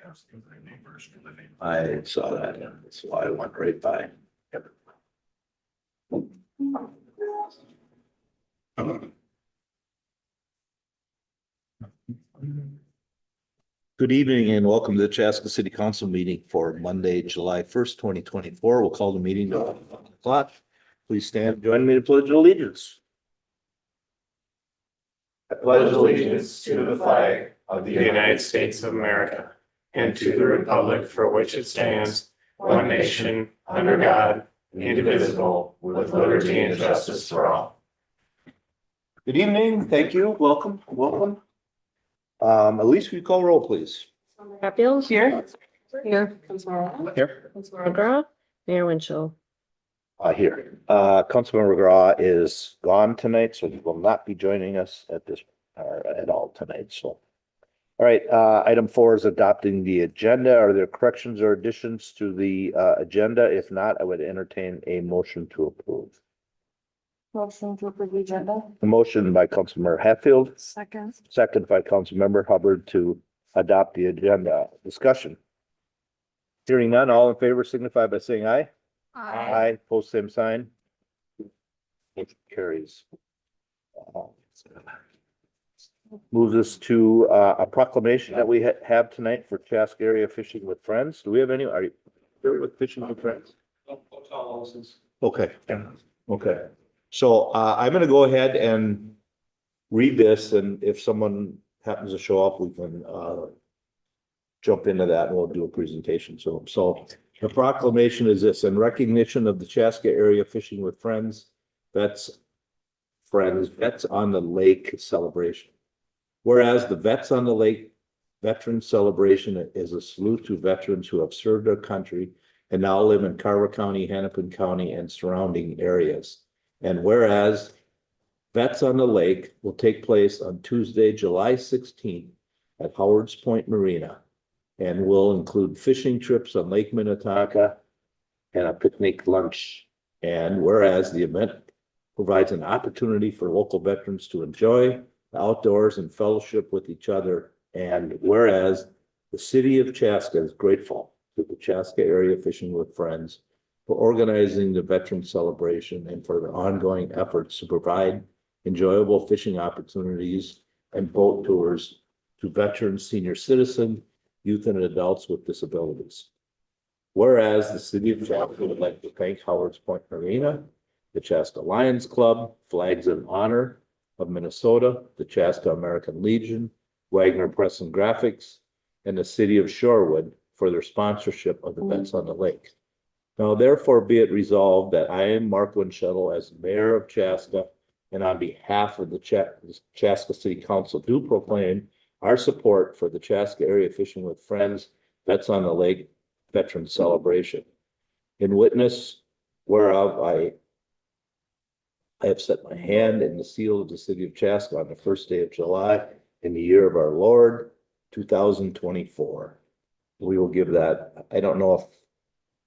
I saw that, and that's why I went right by. Good evening and welcome to the Chaska City Council meeting for Monday, July 1st, 2024. We'll call the meeting to 11 o'clock. Please stand and join me to pledge allegiance. I pledge allegiance to the flag of the United States of America and to the republic for which it stands, one nation, under God, indivisible, with liberty and justice for all. Good evening. Thank you. Welcome. Elise, will you call roll, please? Payable here. Councilmember Here. McGraw, Mayor Winchell. Here. Councilmember McGraw is gone tonight, so he will not be joining us at all tonight. So, all right. Item 4 is adopting the agenda. Are there corrections or additions to the agenda? If not, I would entertain a motion to approve. Motion to approve the agenda. A motion by Councilmember Hatfield, Second. second by Councilmember Hubbard to adopt the agenda. Discussion. Hearing none, all in favor signify by saying aye. Aye. Post same sign. Motion carries. Moves us to a proclamation that we have tonight for Chaska area fishing with friends. Do we have any? Are you familiar with fishing with friends? Okay. Okay. So I'm going to go ahead and read this, and if someone happens to show up, we can jump into that and we'll do a presentation. So the proclamation is this: in recognition of the Chaska area fishing with friends, Vets on the Lake celebration. Whereas the Vets on the Lake Veterans Celebration is a salute to veterans who have served our country and now live in Carver County, Hennepin County, and surrounding areas. And whereas Vets on the Lake will take place on Tuesday, July 16th at Howard's Point Marina, and will include fishing trips on Lake Minnetonka and a picnic lunch. And whereas the event provides an opportunity for local veterans to enjoy the outdoors and fellowship with each other. And whereas the city of Chaska is grateful to the Chaska area fishing with friends for organizing the veteran celebration and for their ongoing efforts to provide enjoyable fishing opportunities and boat tours to veterans, senior citizens, youth, and adults with disabilities. Whereas the city of Chaska would like to thank Howard's Point Marina, the Chaska Lions Club, Flags in Honor of Minnesota, the Chaska American Legion, Wagner Press and Graphics, and the city of Shorewood for their sponsorship of the Vets on the Lake. Now, therefore, be it resolved that I am Mark Winchell as mayor of Chaska, and on behalf of the Chaska City Council, do proclaim our support for the Chaska area fishing with friends, Vets on the Lake Veteran Celebration. In witness whereof I have set my hand in the seal of the city of Chaska on the first day of July in the year of our Lord, 2024. We will give that. I don't know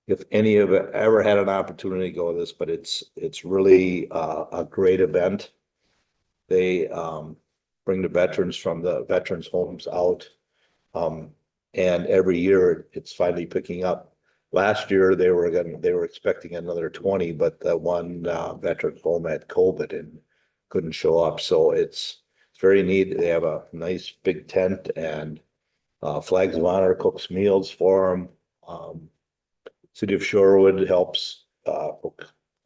if any of it ever had an opportunity to go to this, but it's really a great event. They bring the veterans from the veterans homes out, and every year it's finally picking up. Last year they were expecting another 20, but the one veteran home had COVID and couldn't show up. So it's very neat. They have a nice big tent, and Flags of Honor cooks meals for them. City of Shorewood helps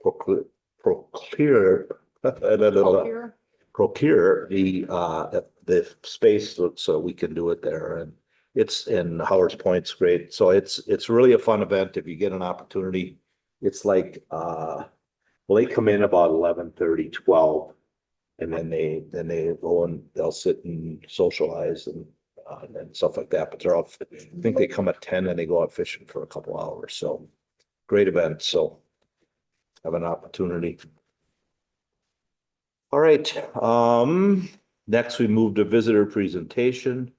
procure the space so we can do it there. And it's in Howard's Point's great. So it's really a fun event if you get an opportunity. It's like they come in about 11:30, 12, and then they go and they'll sit and socialize and stuff like that. But they're all, I think they come at 10 and they go out fishing for a couple hours. So great event. So have an opportunity. All right. Next we move to visitor presentation.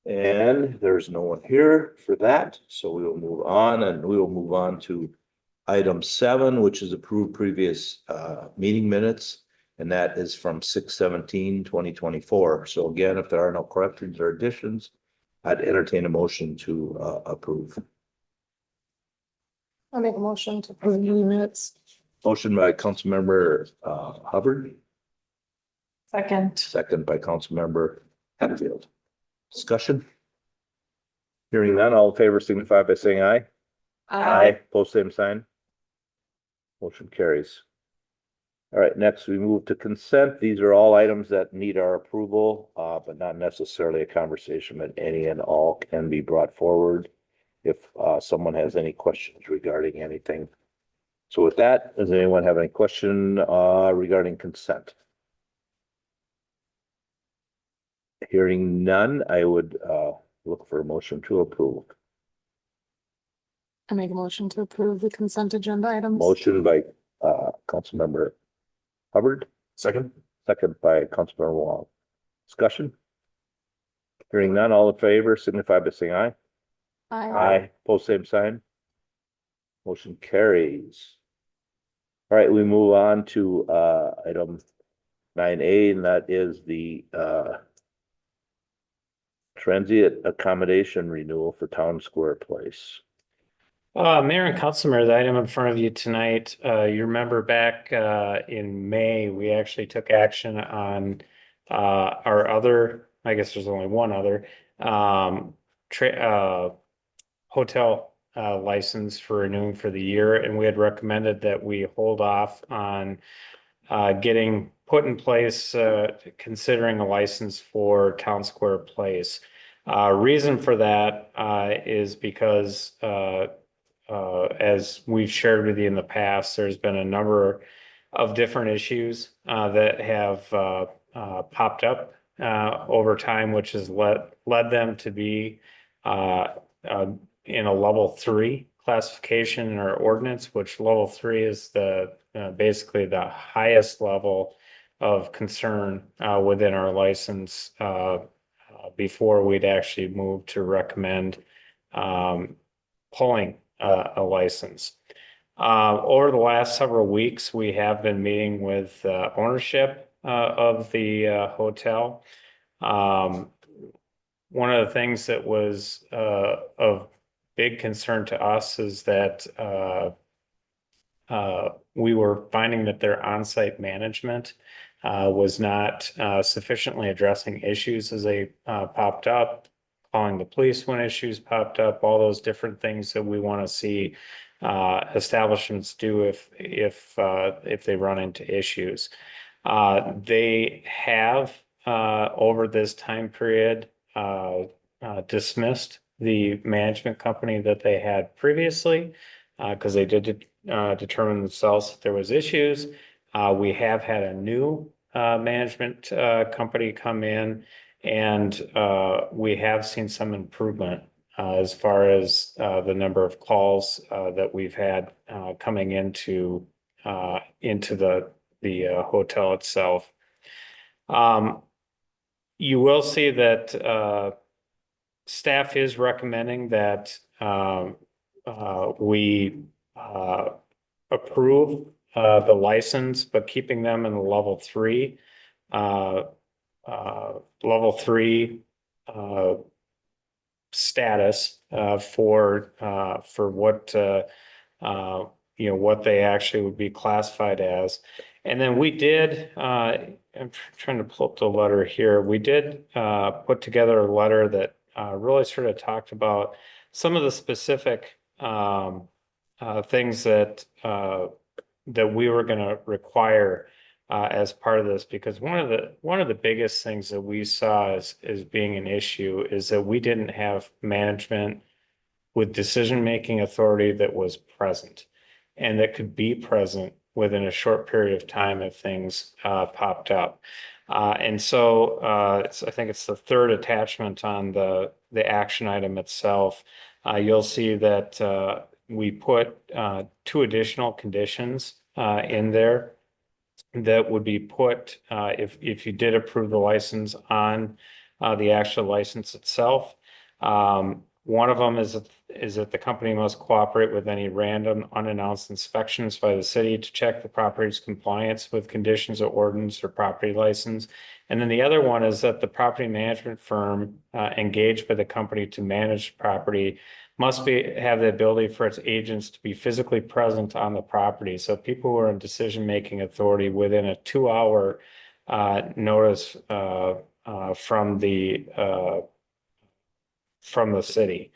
And there's no one here for that. So we will move on, and we will move on to item 7, which is approved previous meeting minutes. And that is from 6/17/2024. So again, if there are no corrections or additions, I'd entertain a motion to approve. I'll make a motion to approve the minutes. Motion by Councilmember Hubbard, Second. second by Councilmember Hatfield. Discussion? Hearing none, all in favor signify by saying aye. Post same sign. Motion carries. All right, next we move to consent. These are all items that need our approval, but not necessarily a conversation, but any and all can be brought forward if someone has any questions regarding anything. So with that, does anyone have any question regarding consent? Hearing none, I would look for a motion to approve. I make a motion to approve the consent agenda items. Motion by Councilmember Hubbard, Second. second by Councilmember Wong. Discussion? Hearing none, all in favor signify by saying aye. Aye. Post same sign. Motion carries. All right, we move on to item 9A, and that is the transient accommodation renewal for TownSquare Place. Mayor and Councilmember, the item in front of you tonight, you remember back in May, we actually took action on our other, I guess there's only one other, hotel license for renewing for the year, and we had recommended that we hold off on getting put in place, considering a license for TownSquare Place. Reason for that is because as we've shared with you in the past, there's been a number of different issues that have popped up over time, which has led them to be in a level 3 classification in our ordinance, which level 3 is the basically the highest level of concern within our license before we'd actually move to recommend pulling a license. Over the last several weeks, we have been meeting with ownership of the hotel. One of the things that was of big concern to us is that we were finding that their on-site management was not sufficiently addressing issues as they popped up, calling the police when issues popped up, all those different things that we want to see establishments do if they run into issues. They have over this time period dismissed the management company that they had previously because they did determine themselves that there was issues. We have had a new management company come in, and we have seen some improvement as far as the number of calls that we've had coming into the hotel itself. You will see that staff is recommending that we approve the license, but keeping them in the level 3 status for what what they actually would be classified as. And then we did, I'm trying to pull up the letter here. We did put together a letter that really sort of talked about some of the specific things that we were going to require as part of this, because one of the biggest things that we saw as being an issue is that we didn't have management with decision-making authority that was present and that could be present within a short period of time if things popped up. And so I think it's the third attachment on the action item itself. You'll see that we put 2 additional conditions in there that would be put if you did approve the license on the actual license itself. One of them is that the company must cooperate with any random unannounced inspections by the city to check the property's compliance with conditions of ordinance or property license. And then the other one is that the property management firm engaged by the company to manage the property must have the ability for its agents to be physically present on the property. So people who are in decision-making authority within a 2-hour notice from the city.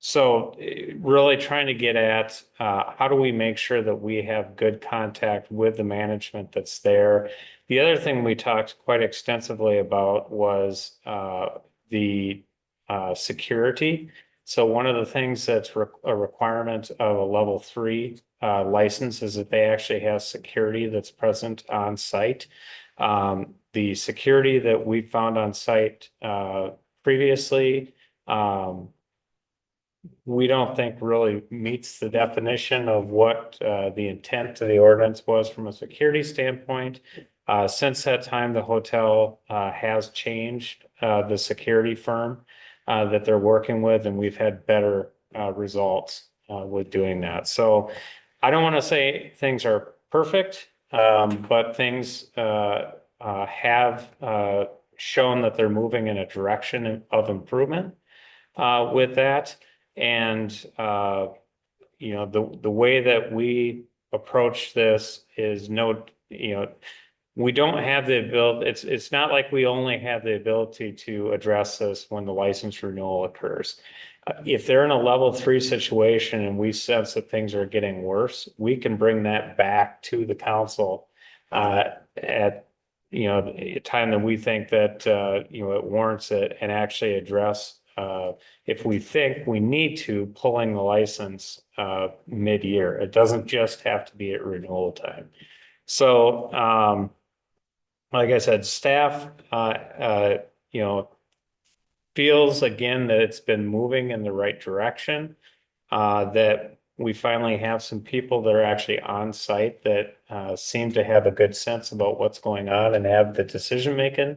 So really trying to get at how do we make sure that we have good contact with the management that's there. The other thing we talked quite extensively about was the security. So one of the things that's a requirement of a level 3 license is that they actually have security that's present on site. The security that we found on site previously, we don't think really meets the definition of what the intent of the ordinance was from a security standpoint. Since that time, the hotel has changed the security firm that they're working with, and we've had better results with doing that. So I don't want to say things are perfect, but things have shown that they're moving in a direction of improvement with that. And, you know, the way that we approach this is we don't have the ability, it's not like we only have the ability to address this when the license renewal occurs. If they're in a level 3 situation and we sense that things are getting worse, we can bring that back to the council at a time that we think that it warrants it, and actually address if we think we need to, pulling the license mid-year. It doesn't just have to be at renewal time. So like I said, staff feels again that it's been moving in the right direction, that we finally have some people that are actually on site that seem to have a good sense about what's going on and have the decision-making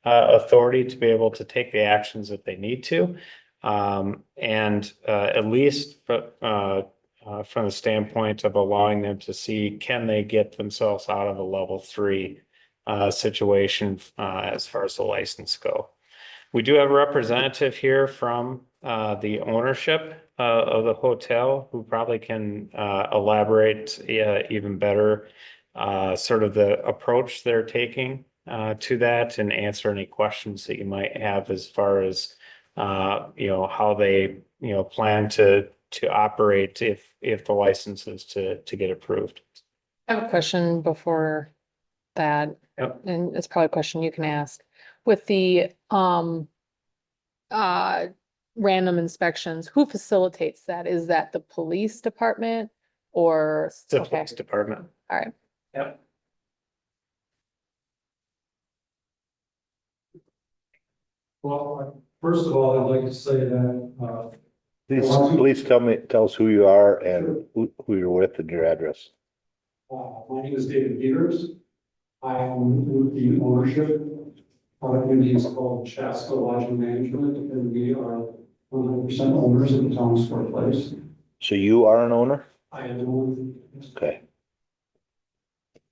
authority to be able to take the actions that they need to. And at least from the standpoint of allowing them to see, can they get themselves out of a level 3 situation as far as the license go. We do have a representative here from the ownership of the hotel who probably can elaborate even better sort of the approach they're taking to that, and answer any questions that you might have as far as how they plan to operate if the license is to get approved. I have a question before that. Yep. And it's probably a question you can ask. With the random inspections, who facilitates that? Is that the police department or? It's the Okay. police department. All right. Yep. Well, first of all, I'd like to say that, Please tell us who you are and who you're with and your address. my name is David Peters. I am with the ownership. Our entity is called Chaska Lodging Management, and we are 100% owners of the TownSquare place. So you are an owner? I am the owner, Okay.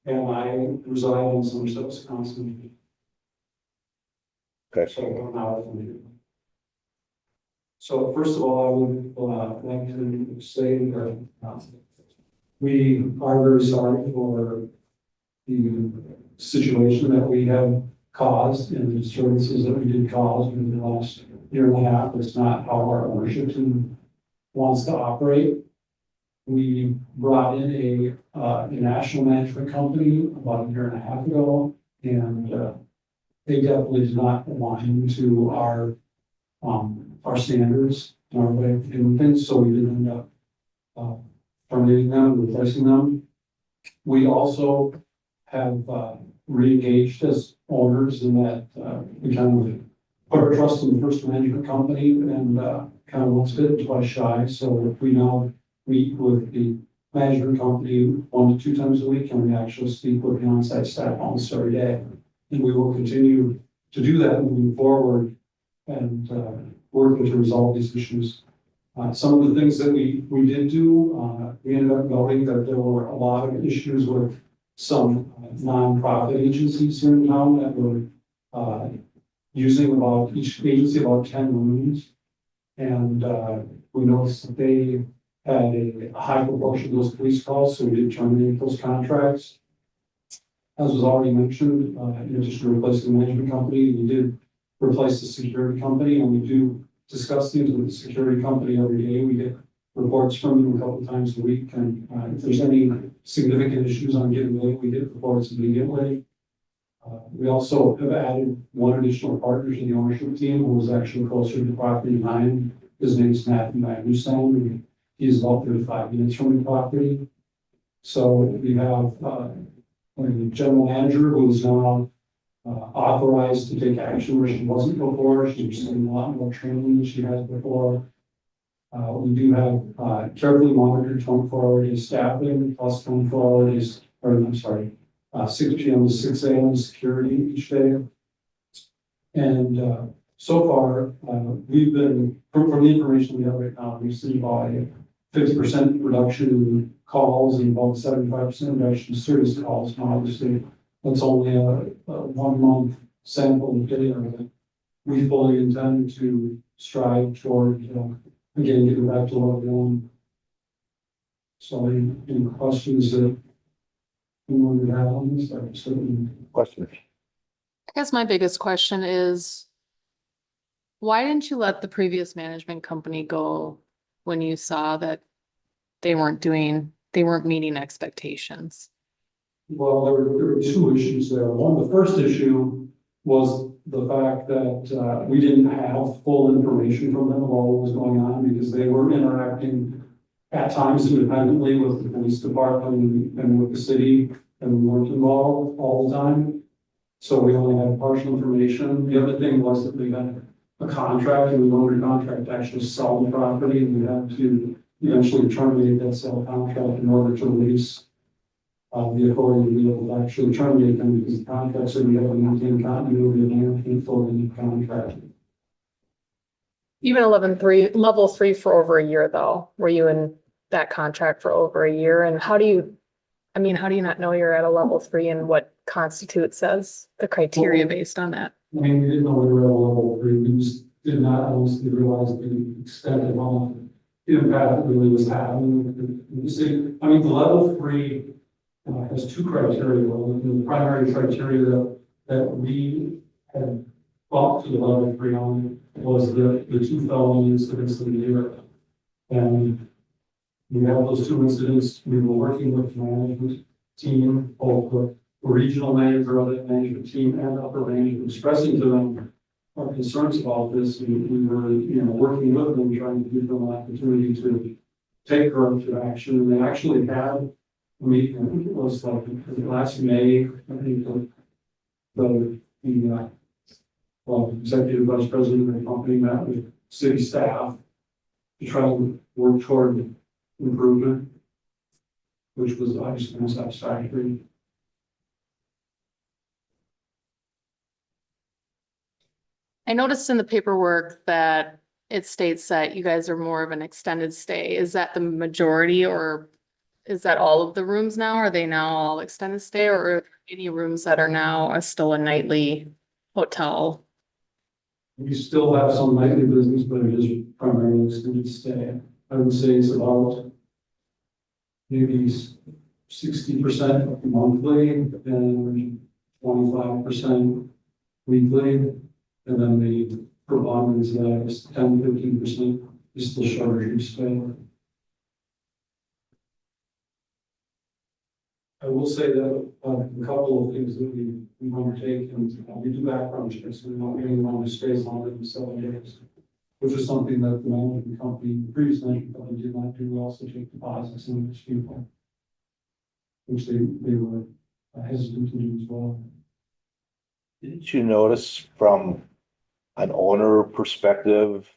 and I reside in Somerset, Wisconsin. Okay. So I'm out from here. So first of all, I would like to say that we are very sorry for the situation that we have caused and the disturbances that we did cause in the last year and a half. It's not how our ownership team wants to operate. We brought in a national management company about a year and a half ago, and they definitely did not align to our standards and our way of doing things, so we did end up terminating them, replacing them. We also have re-engaged as owners in that we kind of put our trust in the first management company, and kind of once bitten, twice shy. So we now meet with the management company 1 to 2 times a week, and we actually speak with the on-site staff almost every day. And we will continue to do that moving forward and working to resolve these issues. Some of the things that we did do, we ended up noting that there were a lot of issues with some nonprofit agencies here in town that were using each agency about 10 rooms. And we noticed that they had a high proportion of those police calls, so we did terminate those contracts. As was already mentioned, in addition to replacing the management company, we did replace the security company, and we do discuss things with the security company every day. We get reports from them a couple times a week, and if there's any significant issues on getting late, we get reports immediately. We also have added one additional partner to the ownership team who was actually closer to the property than I am. His name is Matthew Magnuson, and he's about 35 minutes from the property. So we have a general manager who is now authorized to take action where she wasn't before. She's receiving a lot more training than she has before. We do have carefully monitored 24-hour day staffing plus 24-hour days, or I'm sorry, 6 p.m. to 6 a.m. security each day. And so far, we've been, from the information we have right now, we've seen about a 50% reduction in calls and about 75% reduction in serious calls. Now, obviously, that's only a 1 month sample of data. But we fully intend to strive toward, again, getting back to level 1. So any questions that anyone would have on this? I certainly. Questions? I guess my biggest question is, why didn't you let the previous management company go when you saw that they weren't meeting expectations? Well, there were 2 issues there. One, the first issue was the fact that we didn't have full information from them about what was going on because they were interacting at times independently with the police department and with the city, and we weren't involved all the time. So we only had partial information. The other thing was that we had a contract, and we were under contract to actually sell the property, and we had to eventually terminate that sale contract in order to release the authority to be able to actually terminate them because the contract said we have to maintain continuity of management for the contract. Even level 3 for over a year though, were you in that contract for over a year? And how do you not know you're at a level 3 and what constitutes says the criteria based on that? I mean, we didn't know we were at a level 3. We just did not honestly realize the extent of impact it really was having. You see, I mean, the level 3 has 2 criteria. The primary criteria that we had brought to the level 3 on was the 2 felony incidents in the year. And we have those 2 incidents. We were working with the management team, both the regional manager of that management team and upper management, expressing to them our concerns about this. And we were, working with them, trying to give them an opportunity to take corrective action. And they actually had a meeting. I think it was like last May. I think the executive vice president of the company met with city staff to try to work toward improvement, which was obviously unsatisfactory. I noticed in the paperwork that it states that you guys are more of an extended stay. Is that the majority, or is that all of the rooms now? Are they now all extended stay, or are there any rooms that are now still a nightly hotel? We still have some nightly business, but it is primarily extended stay. I would say it's about maybe 60% monthly and 25% weekly. And then the preponderance of that is 10-15% is still shorter stay. I will say that a couple of things that we undertake, and we do background checks. We're not getting on the stays longer than 7 days, which is something that the management company, the previous management company did not do. We also take deposits in those people, which they were hesitant to do as well. Didn't you notice from an owner perspective,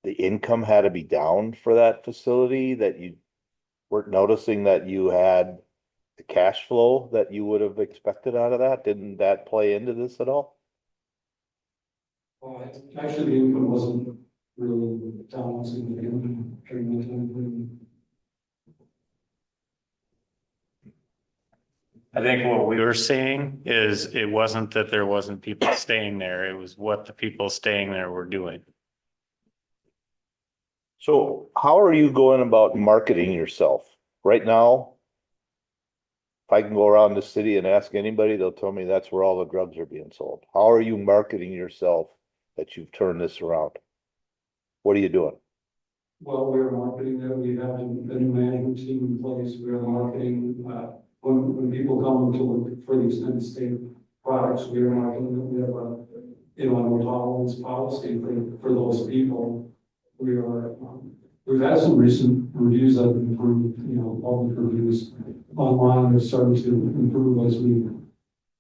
the income had to be down for that facility, that you weren't noticing that you had the cash flow that you would have expected out of that? Didn't that play into this at all? Well, actually, the income wasn't really down significantly during that time. I think what we were seeing is it wasn't that there wasn't people staying there, it was what the people staying there were doing. So how are you going about marketing yourself? Right now, if I can go around the city and ask anybody, they'll tell me that's where all the drugs are being sold. How are you marketing yourself that you've turned this around? What are you doing? Well, we're marketing that we have a new management team in place. We're marketing, when people come to look for the extended stay products, we are marketing that we have a no tolerance policy for those people. We are, we've had some recent reviews that have improved, public reviews online are starting to improve as we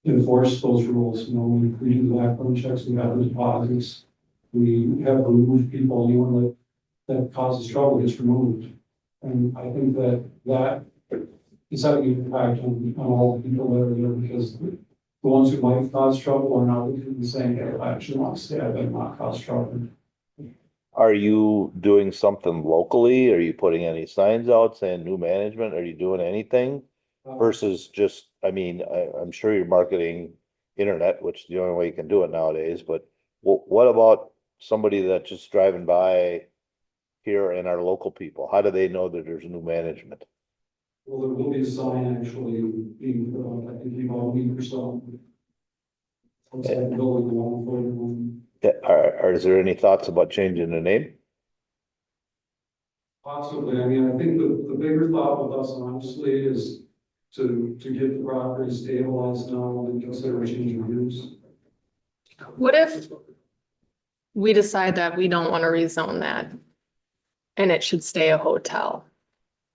enforce those rules. We do the background checks, we have the deposits, we have removed people, anyone that causes trouble gets removed. And I think that is having an impact on all the people that are there, because the ones who might cause trouble are not looking and saying, hey, I actually want to stay, I better not cause trouble. Are you doing something locally? Are you putting any signs out saying new management? Are you doing anything? Versus just, I'm sure you're marketing internet, which is the only way you can do it nowadays, but what about somebody that's just driving by here and our local people? How do they know that there's new management? Well, there will be a sign actually being put on, I think, about a week or so. Outside the building, along for everyone. Is there any thoughts about changing the name? Possibly. I think the bigger thought with us, honestly, is to get the property stabilized now and consider changing use. What if we decide that we don't want to rezone that and it should stay a hotel?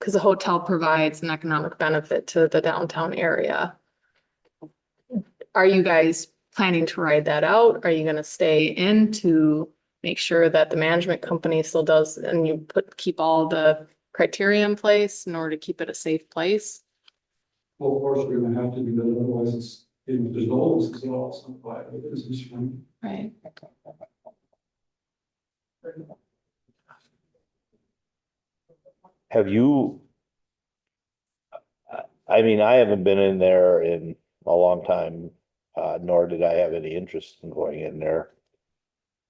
Because a hotel provides an economic benefit to the downtown area. Are you guys planning to ride that out? Are you going to stay in to make sure that the management company still does, and you keep all the criteria in place in order to keep it a safe place? Well, of course, we're gonna have to do that, otherwise if there's no it's not viable business. Right. Have you? I haven't been in there in a long time, nor did I have any interest in going in there.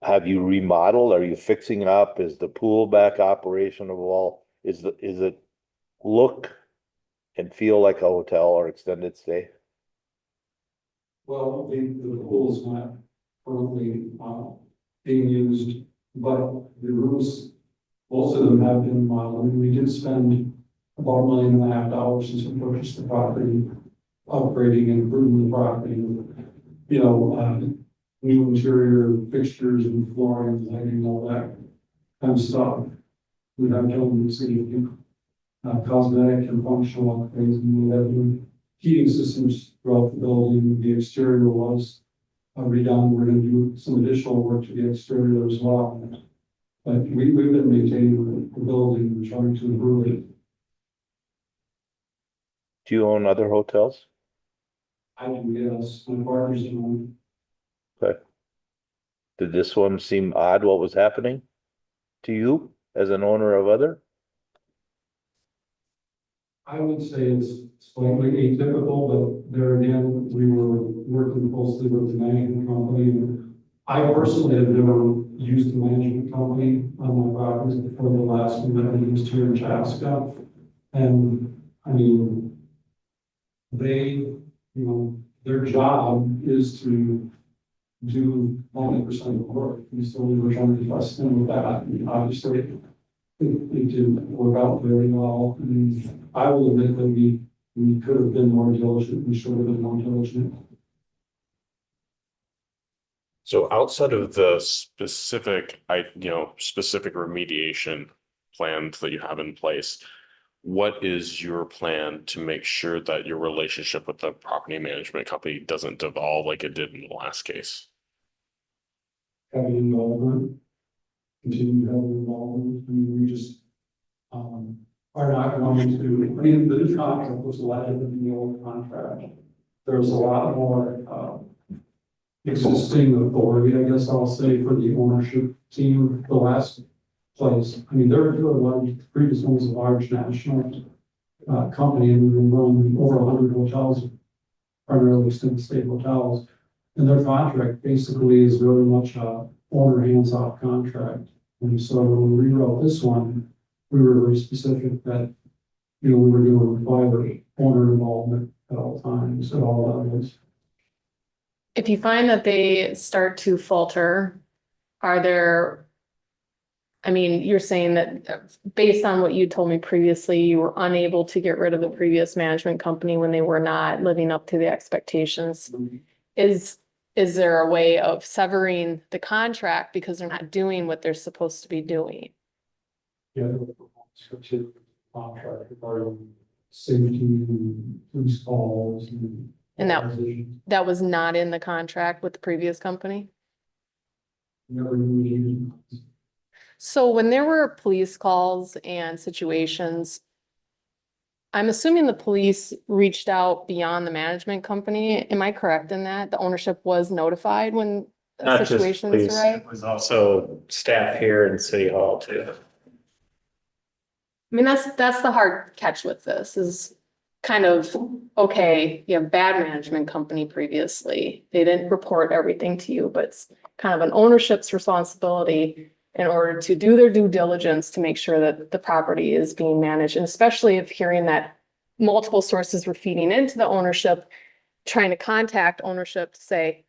Have you remodeled? Are you fixing it up? Is the pool back operational? Is it look and feel like a hotel or extended stay? Well, the pool is not currently being used, but the rooms, most of them have been remodeled. We did spend about $1.5 million since we purchased the property, upgrading and improving the property. New interior fixtures and flooring, lighting, all that kind of stuff. We have done safety, cosmetic and functional upgrades, and we have new heating systems throughout the building. The exterior was redone. We're going to do some additional work to the exterior as well. But we've been maintaining the building and trying to improve it. Do you own other hotels? I do, yes. My partners do. Okay. Did this one seem odd, what was happening to you as an owner of other? I would say it's slightly atypical, but there again, we were working closely with the management company. I personally have never used the management company on my properties before. The last one that I used here in Chaska. And they, their job is to do 90% of the work. And so we were trying to trust them with that. And obviously, it didn't work out very well. And I will admit that we could have been more diligent. We should have been more diligent. So outside of the specific remediation plans that you have in place, what is your plan to make sure that your relationship with the property management company doesn't devolve like it did in the last case? Having involvement, continue having involvement. We just are not going to, the new contract was lighter than the old contract. There's a lot more existing authority, I guess I'll say, for the ownership team. The last place, they're the previous one was a large national company, and we've been running over 100 hotels primarily extended stay hotels. And their contract basically is very much a owner hands-off contract. And so when we rewrote this one, we were very specific that, we were going to require owner involvement at all times, at all levels. If you find that they start to falter, are there, I mean, you're saying that based on what you told me previously, you were unable to get rid of the previous management company when they were not living up to the expectations. Is there a way of severing the contract because they're not doing what they're supposed to be doing? Yeah, scripted contract regarding safety and police calls and. And that- organization. That was not in the contract with the previous company? Never really used it. So when there were police calls and situations, I'm assuming the police reached out beyond the management company. Am I correct in that? The ownership was notified when Not a just situation's police, right? it was also staff here in City Hall too. I mean, that's the hard catch with this is kind of, okay, you have bad management company previously. They didn't report everything to you, but it's kind of an ownership's responsibility in order to do their due diligence to make sure that the property is being managed. And especially if hearing that multiple sources were feeding into the ownership, trying to contact ownership to say,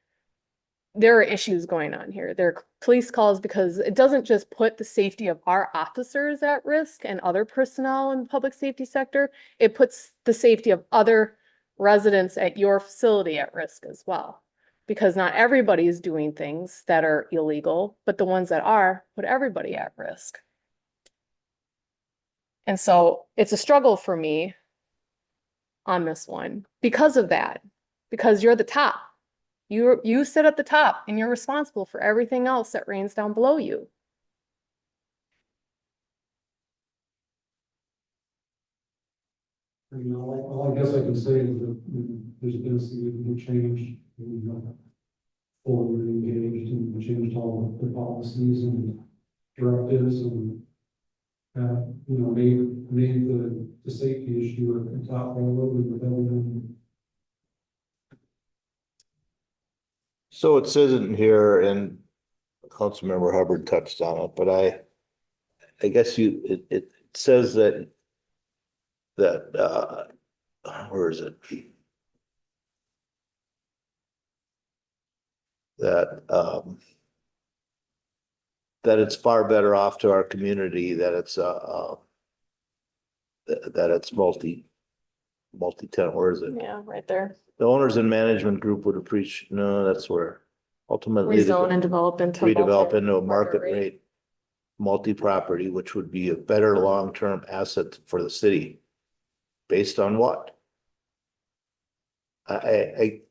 there are issues going on here. There are police calls because it doesn't just put the safety of our officers at risk and other personnel in the public safety sector. It puts the safety of other residents at your facility at risk as well. Because not everybody is doing things that are illegal, but the ones that are put everybody at risk. And so it's a struggle for me on this one because of that, because you're the top. You sit at the top and you're responsible for everything else that rains down below you. All I guess I can say is that there's been a significant change. Fully engaged and changed all the policies and directives and, made the safety issue a top priority with everyone. So it says in here, and Councilmember Hubbard touched on it, but I guess it says that where is it? That it's far better off to our community that it's multi-tenant, where is it? Yeah, right there. The owners and management group would appreciate, no, that's where ultimately. Rezone and develop into. Redevelop into a market rate multi-property, which would be a better long-term asset for the city. Based on what? I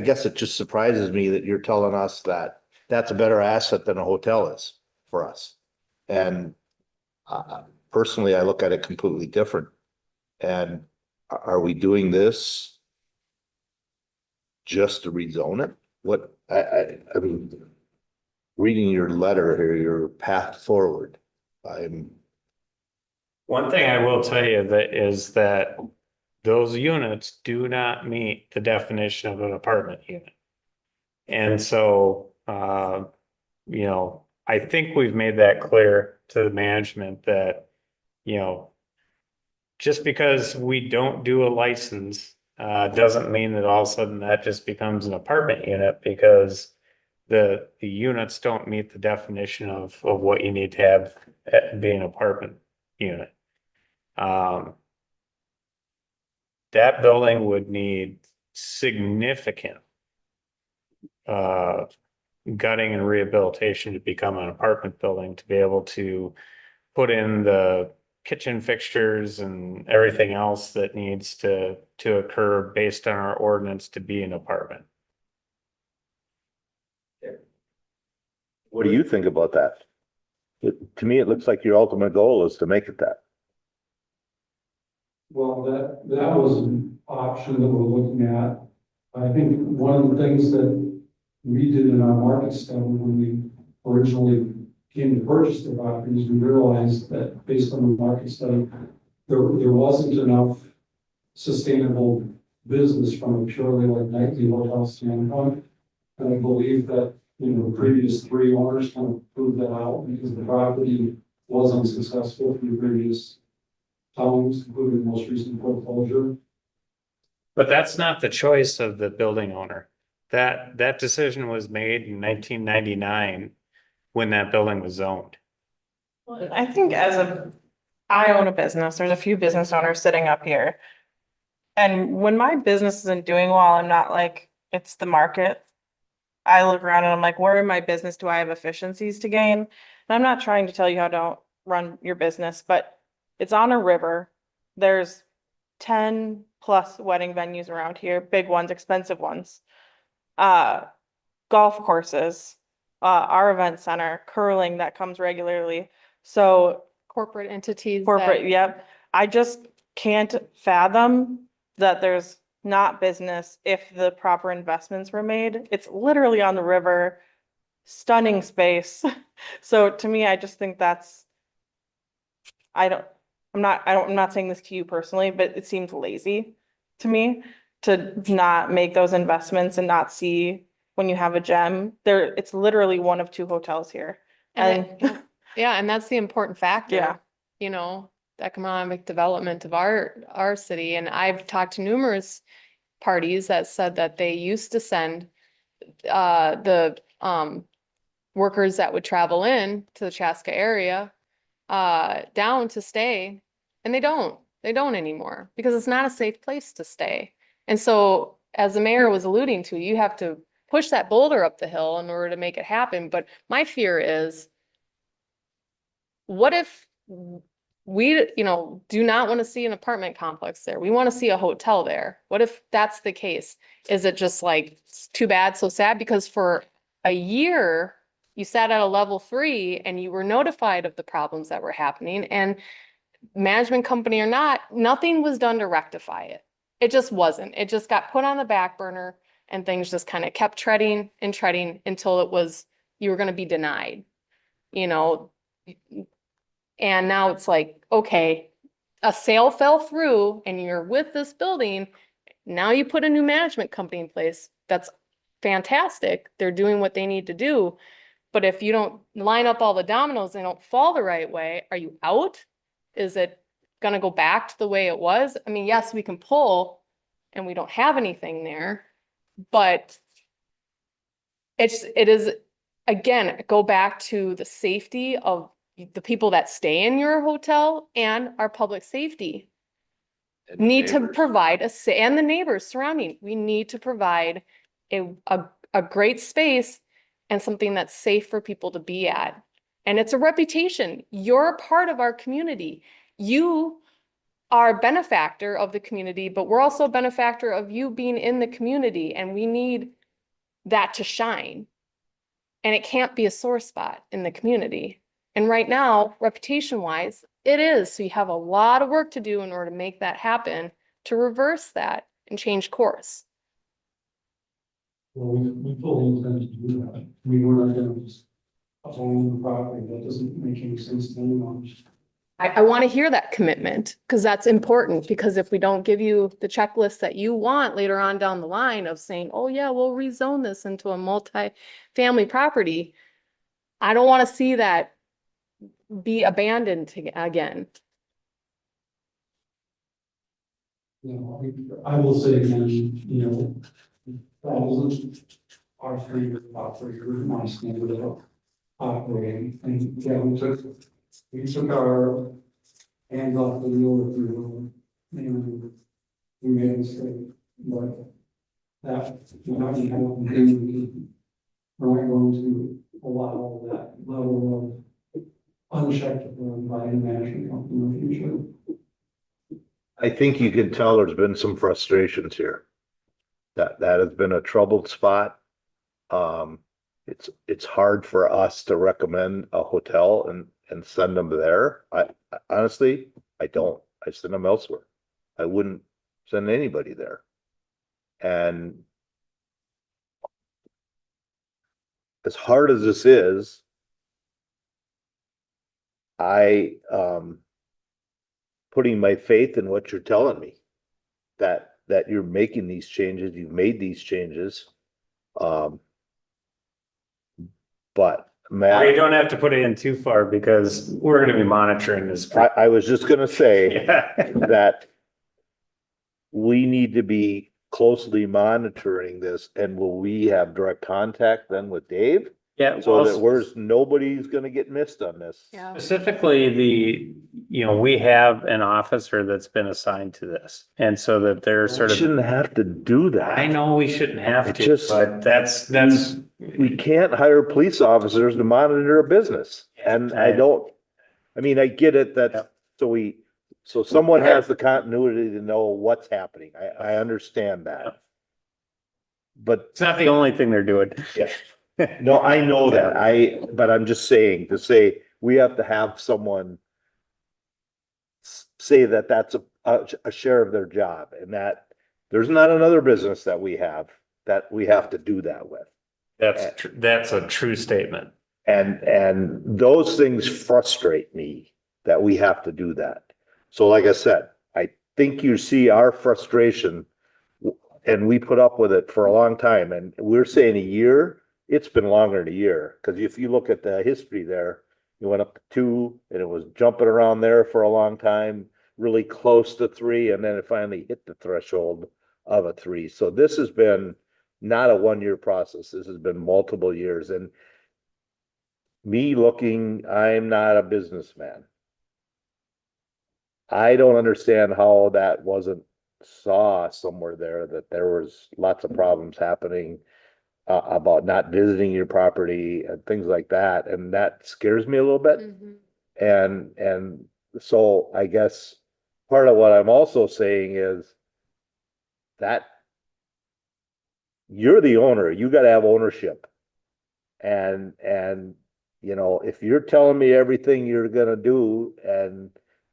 guess it just surprises me that you're telling us that that's a better asset than a hotel is for us. And personally, I look at it completely different. And are we doing this just to rezone it? What, I mean, reading your letter here, your path forward, One thing I will tell you is that those units do not meet the definition of an apartment unit. And so, I think we've made that clear to the management that, just because we don't do a license, doesn't mean that all of a sudden that just becomes an apartment unit, because the units don't meet the definition of what you need to have being an apartment unit. That building would need significant gutting and rehabilitation to become an apartment building, to be able to put in the kitchen fixtures and everything else that needs to occur based on our ordinance to be an apartment. what do you think about that? To me, it looks like your ultimate goal is to make it that. Well, that was an option that we're looking at. I think one of the things that we did in our market study when we originally came to purchase the properties, we realized that based on the market study, there wasn't enough sustainable business from a purely like nightly hotel standpoint. And I believe that, the previous three owners kind of proved that out because the property was unsuccessful in the previous towns, including the most recent foreclosure. But that's not the choice of the building owner. That decision was made in 1999 when that building was zoned. I think I own a business, there's a few business owners sitting up here. And when my business isn't doing well, I'm not like, it's the market. I look around and I'm like, where in my business do I have efficiencies to gain? And I'm not trying to tell you how to run your business, but it's on a river. There's 10 plus wedding venues around here, big ones, expensive ones. Golf courses, our event center, curling that comes regularly. So Corporate entities. corporate, yep. I just can't fathom that there's not business if the proper investments were made. It's literally on the river, stunning space. So to me, I just think that's, I'm not saying this to you personally, but it seems lazy to me to not make those investments and not see when you have a gem there. It's literally one of two hotels here. And Yeah, and that's the important factor. Yeah. You know, the economic development of our city. And I've talked to numerous parties that said that they used to send the workers that would travel in to the Chaska area down to stay, and they don't anymore because it's not a safe place to stay. And so, as the mayor was alluding to, you have to push that boulder up the hill in order to make it happen. But my fear is, what if we, do not want to see an apartment complex there? We want to see a hotel there. What if that's the case? Is it just like, it's too bad, so sad? Because for a year, you sat at a level 3 and you were notified of the problems that were happening, and management company or not, nothing was done to rectify it. It just wasn't. It just got put on the back burner, and things just kind of kept treading and treading until you were going to be denied, and now it's like, okay, a sale fell through and you're with this building. Now you put a new management company in place. That's fantastic. They're doing what they need to do. But if you don't line up all the dominoes and don't fall the right way, are you out? Is it going to go back to the way it was? I mean, yes, we can pull and we don't have anything there, but it is, again, go back to the safety of the people that stay in your hotel and our public safety. Need to provide and the neighbors surrounding. We need to provide a great space and something that's safe for people to be at. And it's a reputation. You're a part of our community. You are a benefactor of the community, but we're also a benefactor of you being in the community, and we need that to shine. And it can't be a sore spot in the community. And right now, reputation-wise, it is. So you have a lot of work to do in order to make that happen, to reverse that and change course. Well, we fully intend to do that. We're not gonna just own the property. That doesn't make any sense to anyone. I want to hear that commitment, because that's important, because if we don't give you the checklist that you want later on down the line of saying, oh yeah, we'll rezone this into a multi-family property, I don't want to see that be abandoned again. I will say again, that wasn't our favorite operator, my standard of operating. And yeah, we took our hands off the wheel, if you will, and we made a mistake. But that, we're not going to allow that level of unchecked by a management company in the future. I think you can tell there's been some frustrations here. That has been a troubled spot. It's hard for us to recommend a hotel and send them there. I honestly, I don't. I send them elsewhere. I wouldn't send anybody there. And as hard as this is, I putting my faith in what you're telling me, that that you're making these changes, you've made these changes. But We Matt, don't have to put it in too far because we're gonna be monitoring this. I was just gonna say Yeah. that we need to be closely monitoring this, and will we have direct contact then with Dave? Yeah, So that well, nobody's gonna get missed on this. Yeah. specifically we have an officer that's been assigned to this. And so that they're We sort of, shouldn't have to do that. I know we shouldn't have It to, just- but that's, We can't hire police officers to monitor a business, and I mean, I get it, that, so someone has the continuity to know what's happening, I understand that. But, it's not the only thing they're doing. yeah, no, I know that, but I'm just saying, to say, we have to have someone say that that's a share of their job, and that there's not another business that we have to do that with. That's a true statement. And those things frustrate me, that we have to do that. So like I said, I think you see our frustration, and we put up with it for a long time, and we're saying a year, it's been longer than a year. Cause if you look at the history there, you went up to 2 and it was jumping around there for a long time, really close to 3, and then it finally hit the threshold of a 3. So this has been not a 1-year process. This has been multiple years, and I'm not a businessman. I don't understand how that wasn't saw somewhere there, that there was lots of problems happening about not visiting your property and things like that. And that scares me a little bit. And so I guess part of what I'm also saying is that you're the owner, you gotta have ownership. And you know, if you're telling me everything you're gonna do, and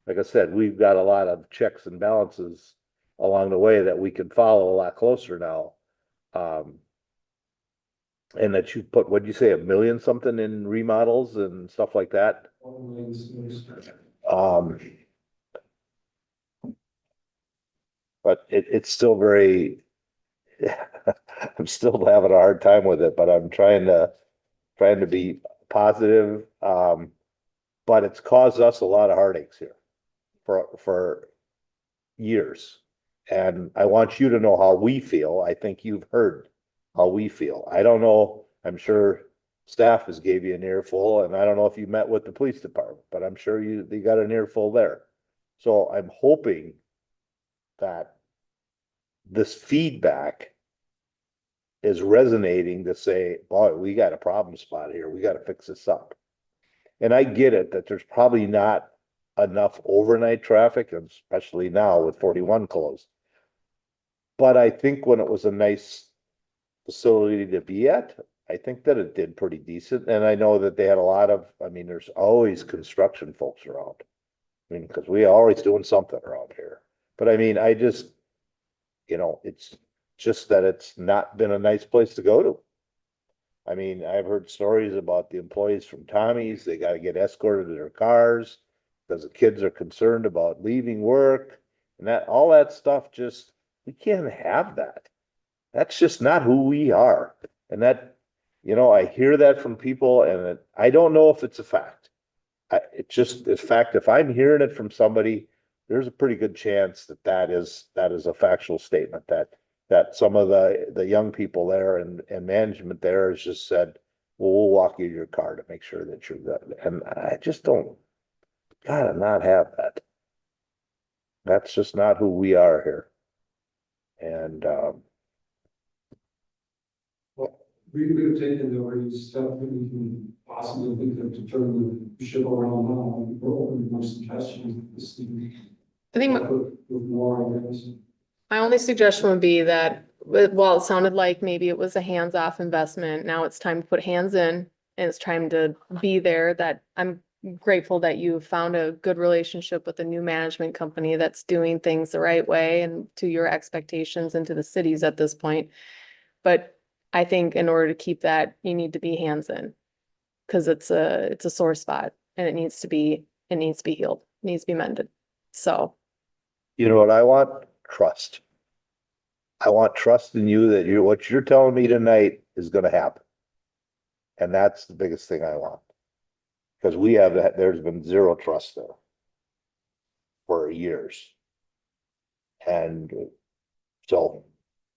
like I said, we've got a lot of checks and balances along the way that we can follow a lot closer now. And that you put, what'd you say, 1 million something in remodels and stuff like that? But it's still very, I'm still having a hard time with it, but I'm trying to be positive. But it's caused us a lot of heartaches here for years. And I want you to know how we feel. I think you've heard how we feel. I don't know, I'm sure staff has gave you an earful, and I don't know if you met with the police department, but I'm sure they got an earful there. So I'm hoping that this feedback is resonating to say, boy, we got a problem spot here. We got to fix this up. And I get it that there's probably not enough overnight traffic, especially now with 41 closed. But I think when it was a nice facility to be at, I think that it did pretty decent. And I know that they had a lot of, I mean, there's always construction folks around. I mean, because we always doing something around here. But I mean, I just, you know, it's just that it's not been a nice place to go to. I mean, I've heard stories about the employees from Tommy's, they gotta get escorted to their cars because the kids are concerned about leaving work, and that, all that stuff, just, we can't have that. That's just not who we are. And that, you know, I hear that from people, and I don't know if it's a fact. It's just a fact. If I'm hearing it from somebody, there's a pretty good chance that is a factual statement, that some of the young people there and management there has just said, well, we'll walk you to your car to make sure that you're good. And I just don't, gotta not have that. That's just not who we are here. And, We could take into every step that we can possibly think of to turn the ship around now. We're open to more suggestions. I think With more, I guess. my only suggestion would be that, while it sounded like maybe it was a hands-off investment, now it's time to put hands in, and it's time to be there, that I'm grateful that you found a good relationship with a new management company that's doing things the right way and to your expectations and to the cities at this point. But I think in order to keep that, you need to be hands in, because it's a sore spot, and it needs to be healed, it needs to be mended. So, you know what I want? Trust. I want trust in you that what you're telling me tonight is gonna happen. And that's the biggest thing I want. Cause we have that, there's been zero trust there. For years. And so,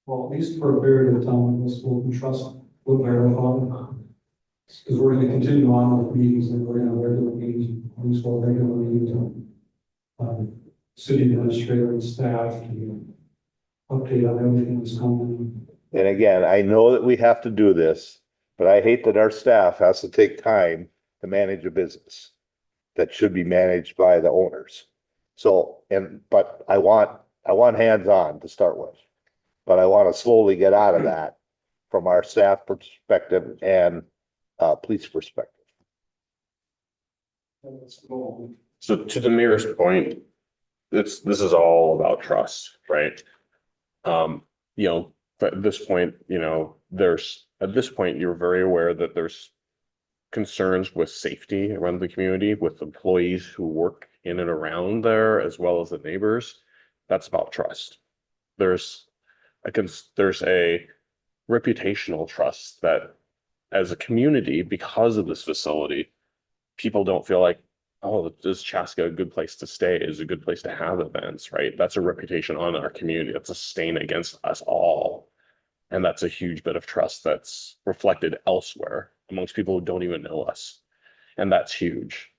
Well, at least for a period of time, this will be trust, will verify. Because we're gonna continue on with meetings, and we're gonna have regular meetings, police will regular meetings. City administrator and staff to update on everything that's going and again, I know that we have to do this, but I hate that our staff has to take time to manage a business. That should be managed by the owners. So, but I want hands-on to start with. But I want to slowly get out of that from our staff perspective and police perspective. on. That's the goal. So to the mayor's point, this is all about trust, right? But at this point, at this point, you're very aware that there's concerns with safety around the community, with employees who work in and around there, as well as the neighbors. That's about trust. There's a reputational trust that as a community, because of this facility, people don't feel like, oh, is Chaska a good place to stay? Is a good place to have events, right? That's a reputation on our community. That's a stain against us all. And that's a huge bit of trust that's reflected elsewhere amongst people who don't even know us. And that's huge.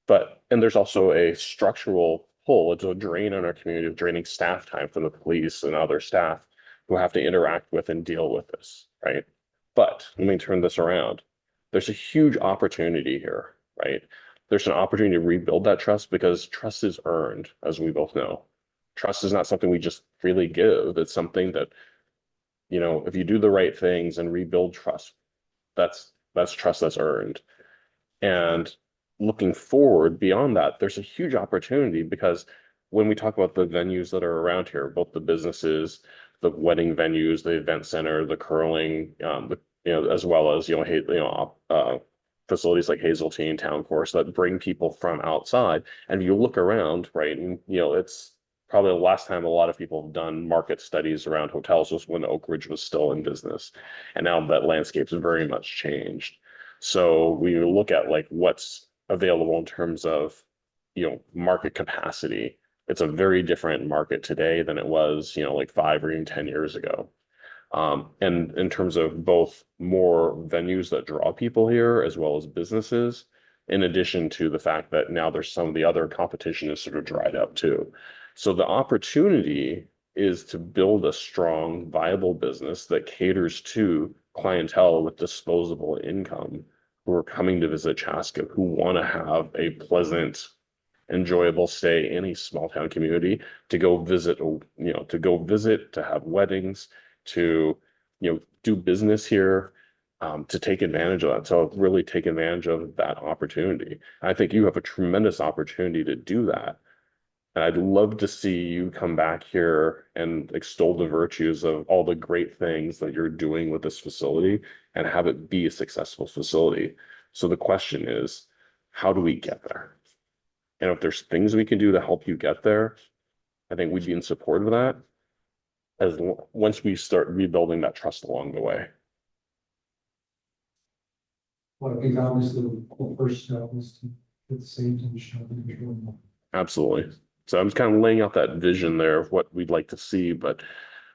And there's also a structural pull. It's a drain on our community of draining staff time from the police and other staff who have to interact with and deal with this, right? But let me turn this around. There's a huge opportunity here, right? There's an opportunity to rebuild that trust because trust is earned, as we both know. Trust is not something we just freely give. It's something that, if you do the right things and rebuild trust, that's trust that's earned. And looking forward beyond that, there's a huge opportunity because when we talk about the venues that are around here, both the businesses, the wedding venues, the event center, the curling, as well as facilities like Hazeltine, Town Course that bring people from outside. And if you look around, right, and it's probably the last time a lot of people have done market studies around hotels was when Oak Ridge was still in business, and now that landscape's very much changed. So we look at like what's available in terms of market capacity. It's a very different market today than it was like 5 or even 10 years ago. And in terms of both more venues that draw people here as well as businesses, in addition to the fact that now there's some of the other competition is sort of dried up too. So the opportunity is to build a strong, viable business that caters to clientele with disposable income who are coming to visit Chaska, who want to have a pleasant, enjoyable stay in a small town community to go visit, to have weddings, to do business here, to take advantage of that. So really take advantage of that opportunity. I think you have a tremendous opportunity to do that. And I'd love to see you come back here and extol the virtues of all the great things that you're doing with this facility and have it be a successful facility. So the question is, how do we get there? And if there's things we can do to help you get there, I think we'd be in support of that once we start rebuilding that trust along the way. Well, I think obviously the first step is to get the safety and show the control. Absolutely. So I'm just kind of laying out that vision there of what we'd like to see, but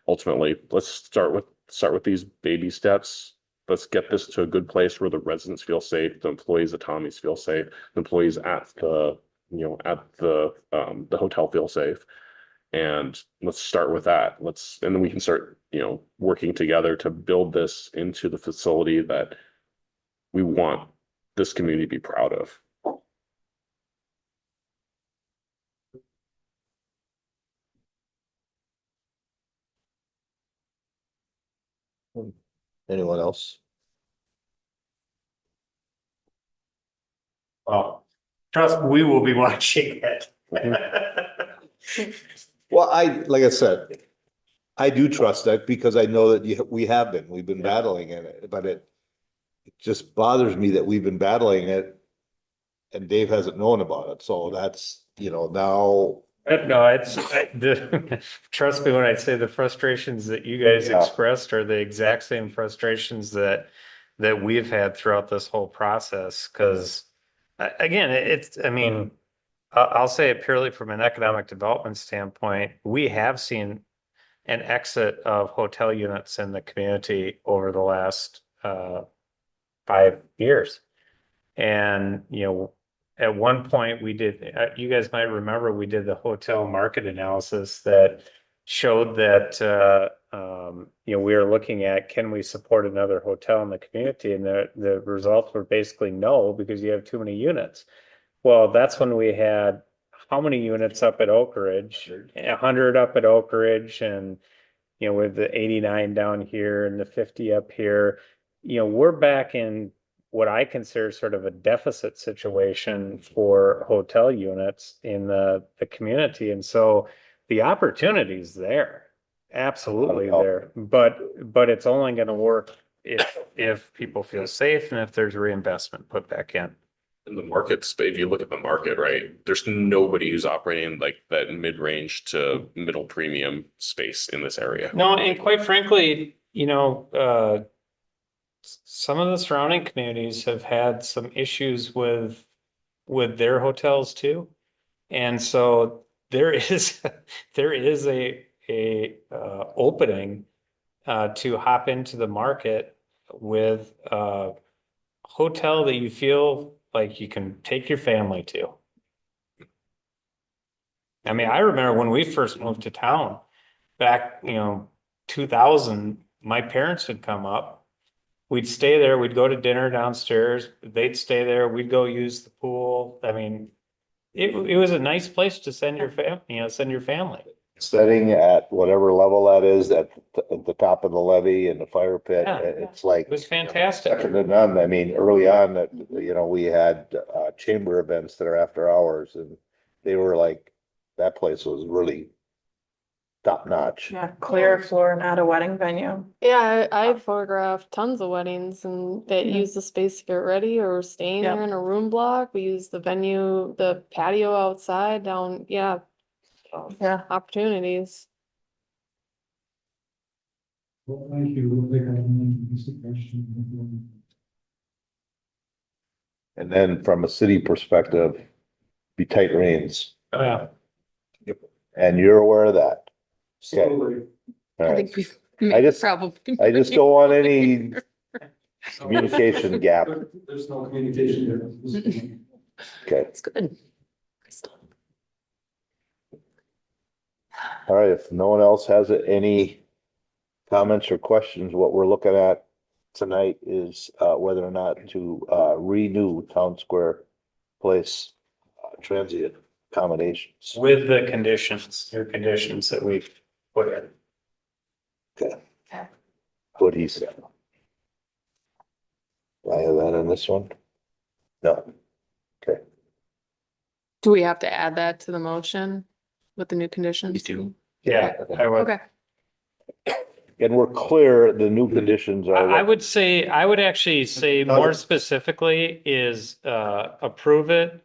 ultimately, let's start with these baby steps. Let's get this to a good place where the residents feel safe, the employees at Tommy's feel safe, the employees at the hotel feel safe. And let's start with that. And then we can start, working together to build this into the facility that we want this community to be proud of. Anyone else? Well, trust, we will be watching it. Well, like I said, I do trust that because I know that we've been battling it, but it just bothers me that we've been battling it and Dave hasn't known about it. So that's, now No, trust me when I say the frustrations that you guys Yeah. expressed are the exact same frustrations that we've had throughout this whole process. Cause again, I mean, I'll say it purely from an economic development standpoint. We have seen an exit of hotel units in the community over the last 5 years. And, at one point we did, you guys might remember, we did the hotel market analysis that showed that, we were looking at, can we support another hotel in the community? And the results were basically no, because you have too many units. Well, that's when we had how many units up at Oak Ridge? 100 up at Oak Ridge, and with the 89 down here and the 50 up here, we're back in what I consider sort of a deficit situation for hotel units in the community. And so the opportunity's there, absolutely there, but it's only going to work if people feel safe and if there's reinvestment put back in. In the markets, if you look at the market, right, there's nobody who's operating like that mid-range to middle premium space in this area. No, and quite frankly, some of the surrounding communities have had some issues with their hotels too. And so there is a opening to hop into the market with a hotel that you feel like you can take your family to. I mean, I remember when we first moved to town back, 2000, my parents would come up. We'd stay there. We'd go to dinner downstairs. They'd stay there. We'd go use the pool. I mean, it was a nice place to send your family. Setting at whatever level that is, at the top of the levee and the fire pit, Yeah. it's like. It was fantastic. Second to none. I mean, early on, that, we had chamber events that are after hours, and they were like, that place was really top notch. Yeah, clear floor and at a wedding venue. Yeah, I photographed tons of weddings and that Mhm. use the space to get ready or staying Yep. there in a room block. We use the venue, the patio outside down, yeah, Yeah. opportunities. Well, thank you. We'll take a question. And then from a city perspective, be tight reins, Oh, yeah. and you're aware of that. Okay. Slowly. All I right. think I just- probably. I just don't want any communication gap. There's no communication there. Okay. It's good. All right. If no one else has any comments or questions, what we're looking at tonight is whether or not to renew TownSquare Place transient accommodations. With the conditions, your conditions that we've put in. Okay. What he said. Do I have that in this one? No. Okay. Do we have to add that to the motion with the new conditions? Yeah, I would. Okay. And we're clear, the new conditions are. I would say, I would actually say more specifically is approve it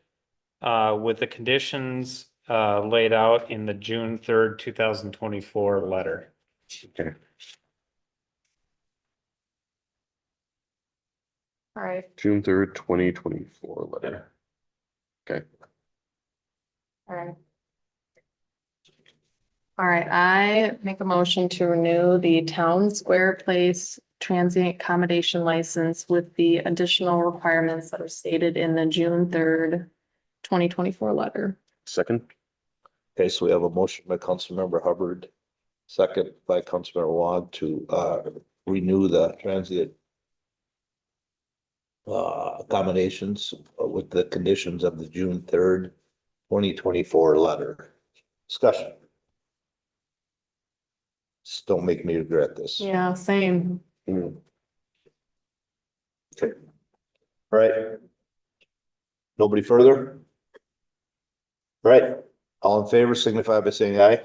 with the conditions laid out in the June 3rd, 2024 letter. Okay. All right, June 3rd, 2024 letter. Okay. all right. All right, I make a motion to renew the TownSquare Place transient accommodation license with the additional requirements that are stated in the June 3rd, 2024 letter. Second. Okay, so we have a motion by Councilmember Hubbard, second by Councilmember Wong to renew the transient accommodations with the conditions of the June 3rd, 2024 letter. Discussion. Just don't make me regret this. Yeah, same. Okay. All right. Nobody further? All right, all in favor signify by saying aye.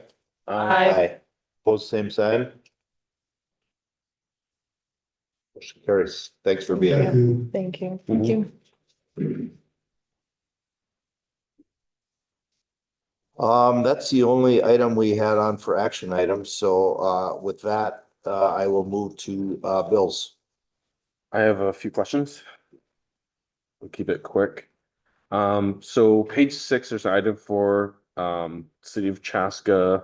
Aye. Opposed, same sign. Motion carries. Thanks for being here. Thank you. Thank you. That's the only item we had on for action items. So, with that, I will move to, bills. I have a few questions. We'll keep it quick. So page 6, there's an item for City of Chaska.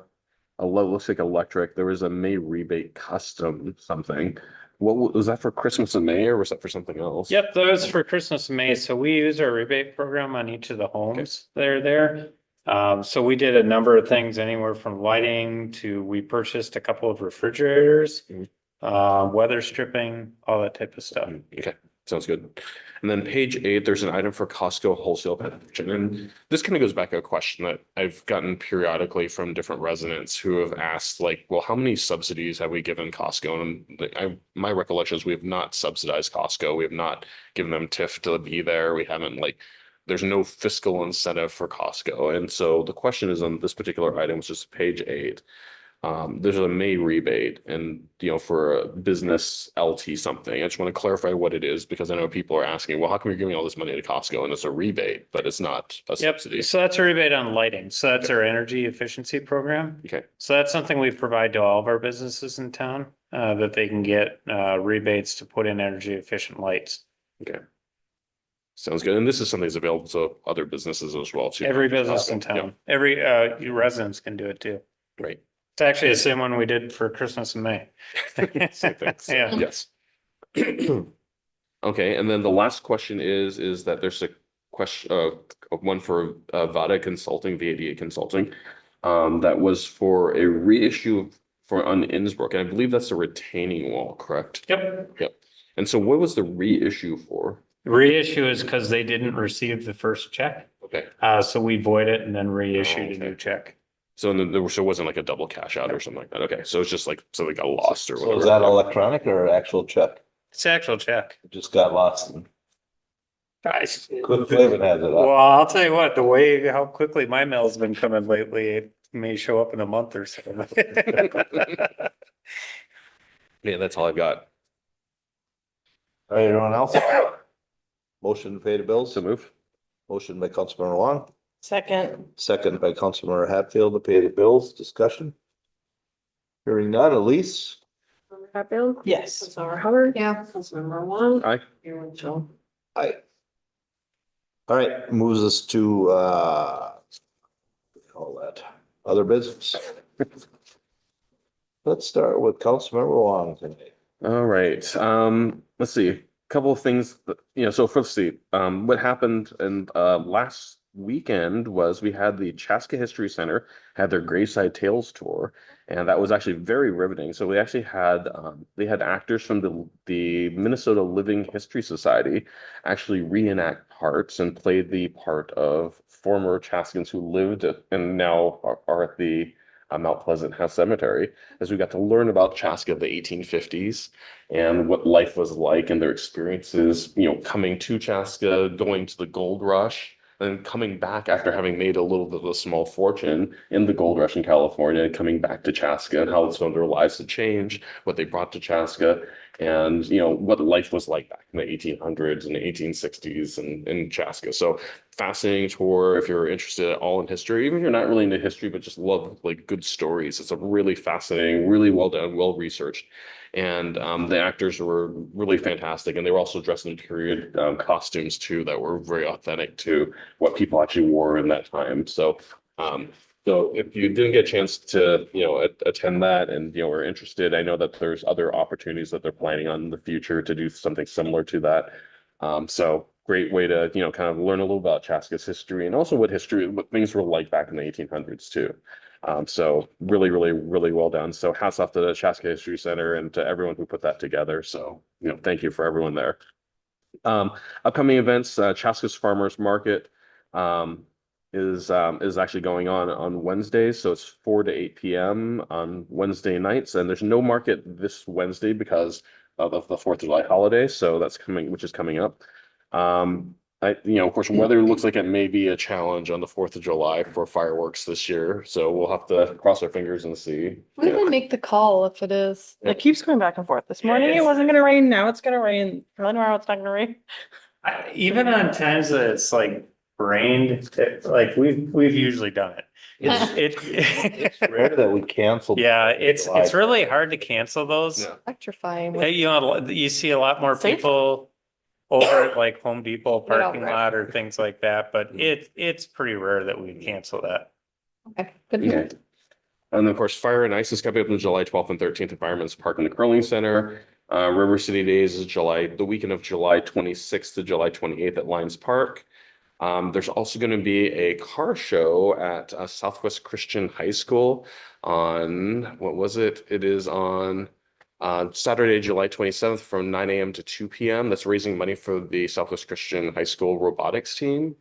Looks like electric. There was a May rebate custom something. Was that for Christmas in May or was that for something else? Yep, that was for Christmas and May. So we use our rebate program on each of the homes that are there. So we did a number of things, anywhere from lighting to, we purchased a couple of refrigerators, weather stripping, all that type of stuff. Okay, sounds good. And then page 8, there's an item for Costco wholesale penetration. And this kind of goes back to a question that I've gotten periodically from different residents who have asked, like, well, how many subsidies have we given Costco? And my recollection is we have not subsidized Costco. We have not given them TIF to be there. We haven't, like, there's no fiscal incentive for Costco. And so the question is on this particular item, which is page 8. There's a May rebate and, for a business LT something. I just want to clarify what it is because I know people are asking, well, how come you're giving all this money to Costco and it's a rebate, but it's not a Yep, subsidy? so that's a rebate on lighting. So that's our energy efficiency program. Okay, So that's something we provide to all of our businesses in town, that they can get rebates to put in energy efficient lights. okay. Sounds good. And this is something that's available to other businesses as well, too. Every business in Yeah, town, every you residents can do it too. Right. It's actually the same one we did for Christmas in May. Same thing. So, Yeah. yes. Okay, and then the last question is that there's a question, one for VADA Consulting, VADA Consulting, that was for a reissue on Innsbruck, and I believe that's a retaining wall, correct? Yep. Yep. And so what was the reissue for? Reissue is because they didn't receive the first check. Okay, So we void it and then reissued a okay. new check. so then so it wasn't like a double cash out or something like that. Okay, so it's just like something got lost or So whatever. is that electronic or actual check? It's an actual check. It just got lost. Guys. Cliff Flavin has it Well, up. I'll tell you what, how quickly my mail's been coming lately, it may show up in a month or so. Yeah, that's all I've got. All right, everyone else? Motion to pay the bills? So move. Motion by Councilmember Wong, Second. second by Councilmember Hatfield to pay the bills. Discussion? Hearing none. Elise? Councilmember Hatfield? Yes. Councilmember Hubbard? Yeah. Councilmember Wong? Aye. Mayor Winchell? Aye. All right, moves us to, what do you call that, other business. Let's start with Councilmember Wong today. All right. Let's see. A couple of things that, so let's see. What happened in last weekend was we had the Chaska History Center had their Graveside Tales tour, and that was actually very riveting. So we actually had they had actors from the Minnesota Living History Society actually reenact parts and played the part of former Chaskans who lived and now are at the Mount Pleasant House Cemetery, as we got to learn about Chaska of the 1850s and what life was like and their experiences, coming to Chaska, going to the gold rush, and coming back after having made a little bit of a small fortune in the gold rush in California, coming back to Chaska and how some of their lives had changed, what they brought to Chaska, and what life was like back in the 1800s and the 1860s in Chaska. So fascinating tour if you're interested at all in history, even if you're not really into history but just love like good stories. It's a really fascinating, really well done, well researched. And the actors were really fantastic, and they were also dressed in period costumes too that were very authentic to what people actually wore in that time. So so if you didn't get a chance to, attend that and, are interested, I know that there's other opportunities that they're planning on in the future to do something similar to that. So great way to, kind of learn a little about Chaska's history and also what things were like back in the 1800s too. So really, really, really well done. So hats off to the Chaska History Center and to everyone who put that together. So, thank you for everyone there. Upcoming events, Chaska's Farmers Market, is actually going on Wednesdays. So it's 4 to 8 p.m. on Wednesday nights. And there's no market this Wednesday because of the 4th of July holiday. So that's which is coming up. Of course, weather looks like it may be a challenge on the 4th of July for fireworks this year. So we'll have to cross our fingers and see. We can make the call if it is. It keeps going back and forth. This morning it wasn't gonna rain, now it's gonna rain. Probably tomorrow it's not gonna rain. Even on times that it's like rained, like we've usually done it. It's rare that we canceled. Yeah, it's really hard to cancel those. Yeah. Electrifying. Hey, you know, you see a lot more Safe. people over at like Home Depot Get out parking there. lot or things like that, but it's pretty rare that we cancel that. Okay, good to know. And then, of course, Fire and Ice is coming up on July 12th and 13th at Fireman's Park in the Curling Center. River City Days is the weekend of July 26th to July 28th at Lions Park. There's also going to be a car show at Southwest Christian High School on, what was it? It is on Saturday, July 27th from 9 a.m. to 2 p.m. That's raising money for the Southwest Christian High School robotics team.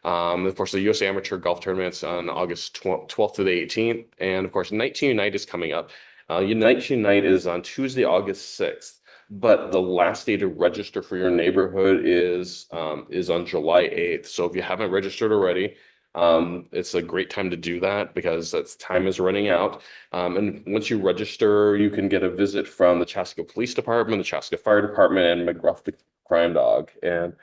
Of course, the U.S. Amateur Golf Tournament's on August 12th to the 18th. And of course, Night to Unite is coming up. Night to Unite is on Tuesday, August 6th. But the last day to register for your neighborhood is on July 8th. So if you haven't registered already, it's a great time to do that because time is running out. And once you register, you can get a visit from the Chaska Police Department, the Chaska Fire Department, and McGruff the Crime Dog. And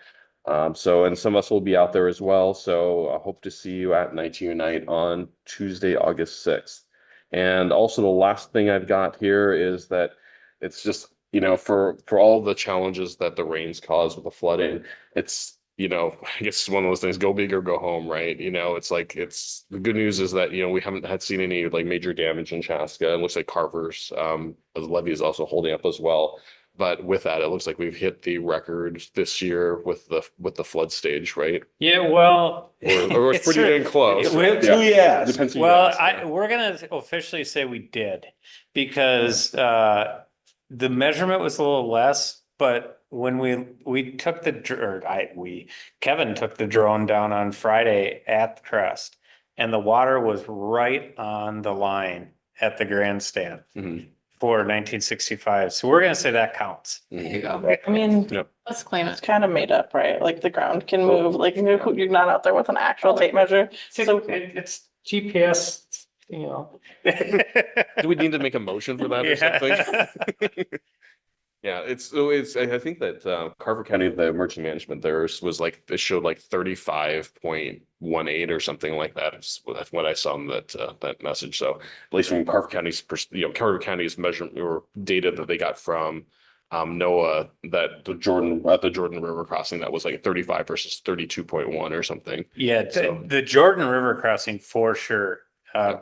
some of us will be out there as well. So I hope to see you at Night to Unite on Tuesday, August 6th. And also the last thing I've got here is that it's just, you know, for all the challenges that the rains cause with the flooding, it's, you know, I guess it's one of those things, go big or go home, right? You know, the good news is that, you know, we haven't seen any like major damage in Chaska. It looks like Carver's, the levee is also holding up as well. But with that, it looks like we've hit the record this year with the flood stage, right? Yeah, well. Or it's pretty dang close. Yeah. Depends who you Well, ask, we're gonna officially say we did because the measurement was a little less, but when Kevin took the drone down on Friday at the crest, and the water was right on the line at the grandstand. Mhm. For 1965, so we're gonna say that counts. There you go. I mean, Let's claim it's it. kind of made up, right? Like the ground can move, like you're not out there with an actual tape measure. So It's GPS, you know. Do we need to make a motion for that or something? Yeah, I think that Carver County, the emergency management, theirs was like, it showed like 35.18 or something like that. That's what I saw in that message. So at least from Carver County's, Carver County's measurement or data that they got from NOAA, that the Jordan River crossing, that was like 35 versus 32.1 or something. Yeah, So- the Jordan River crossing for sure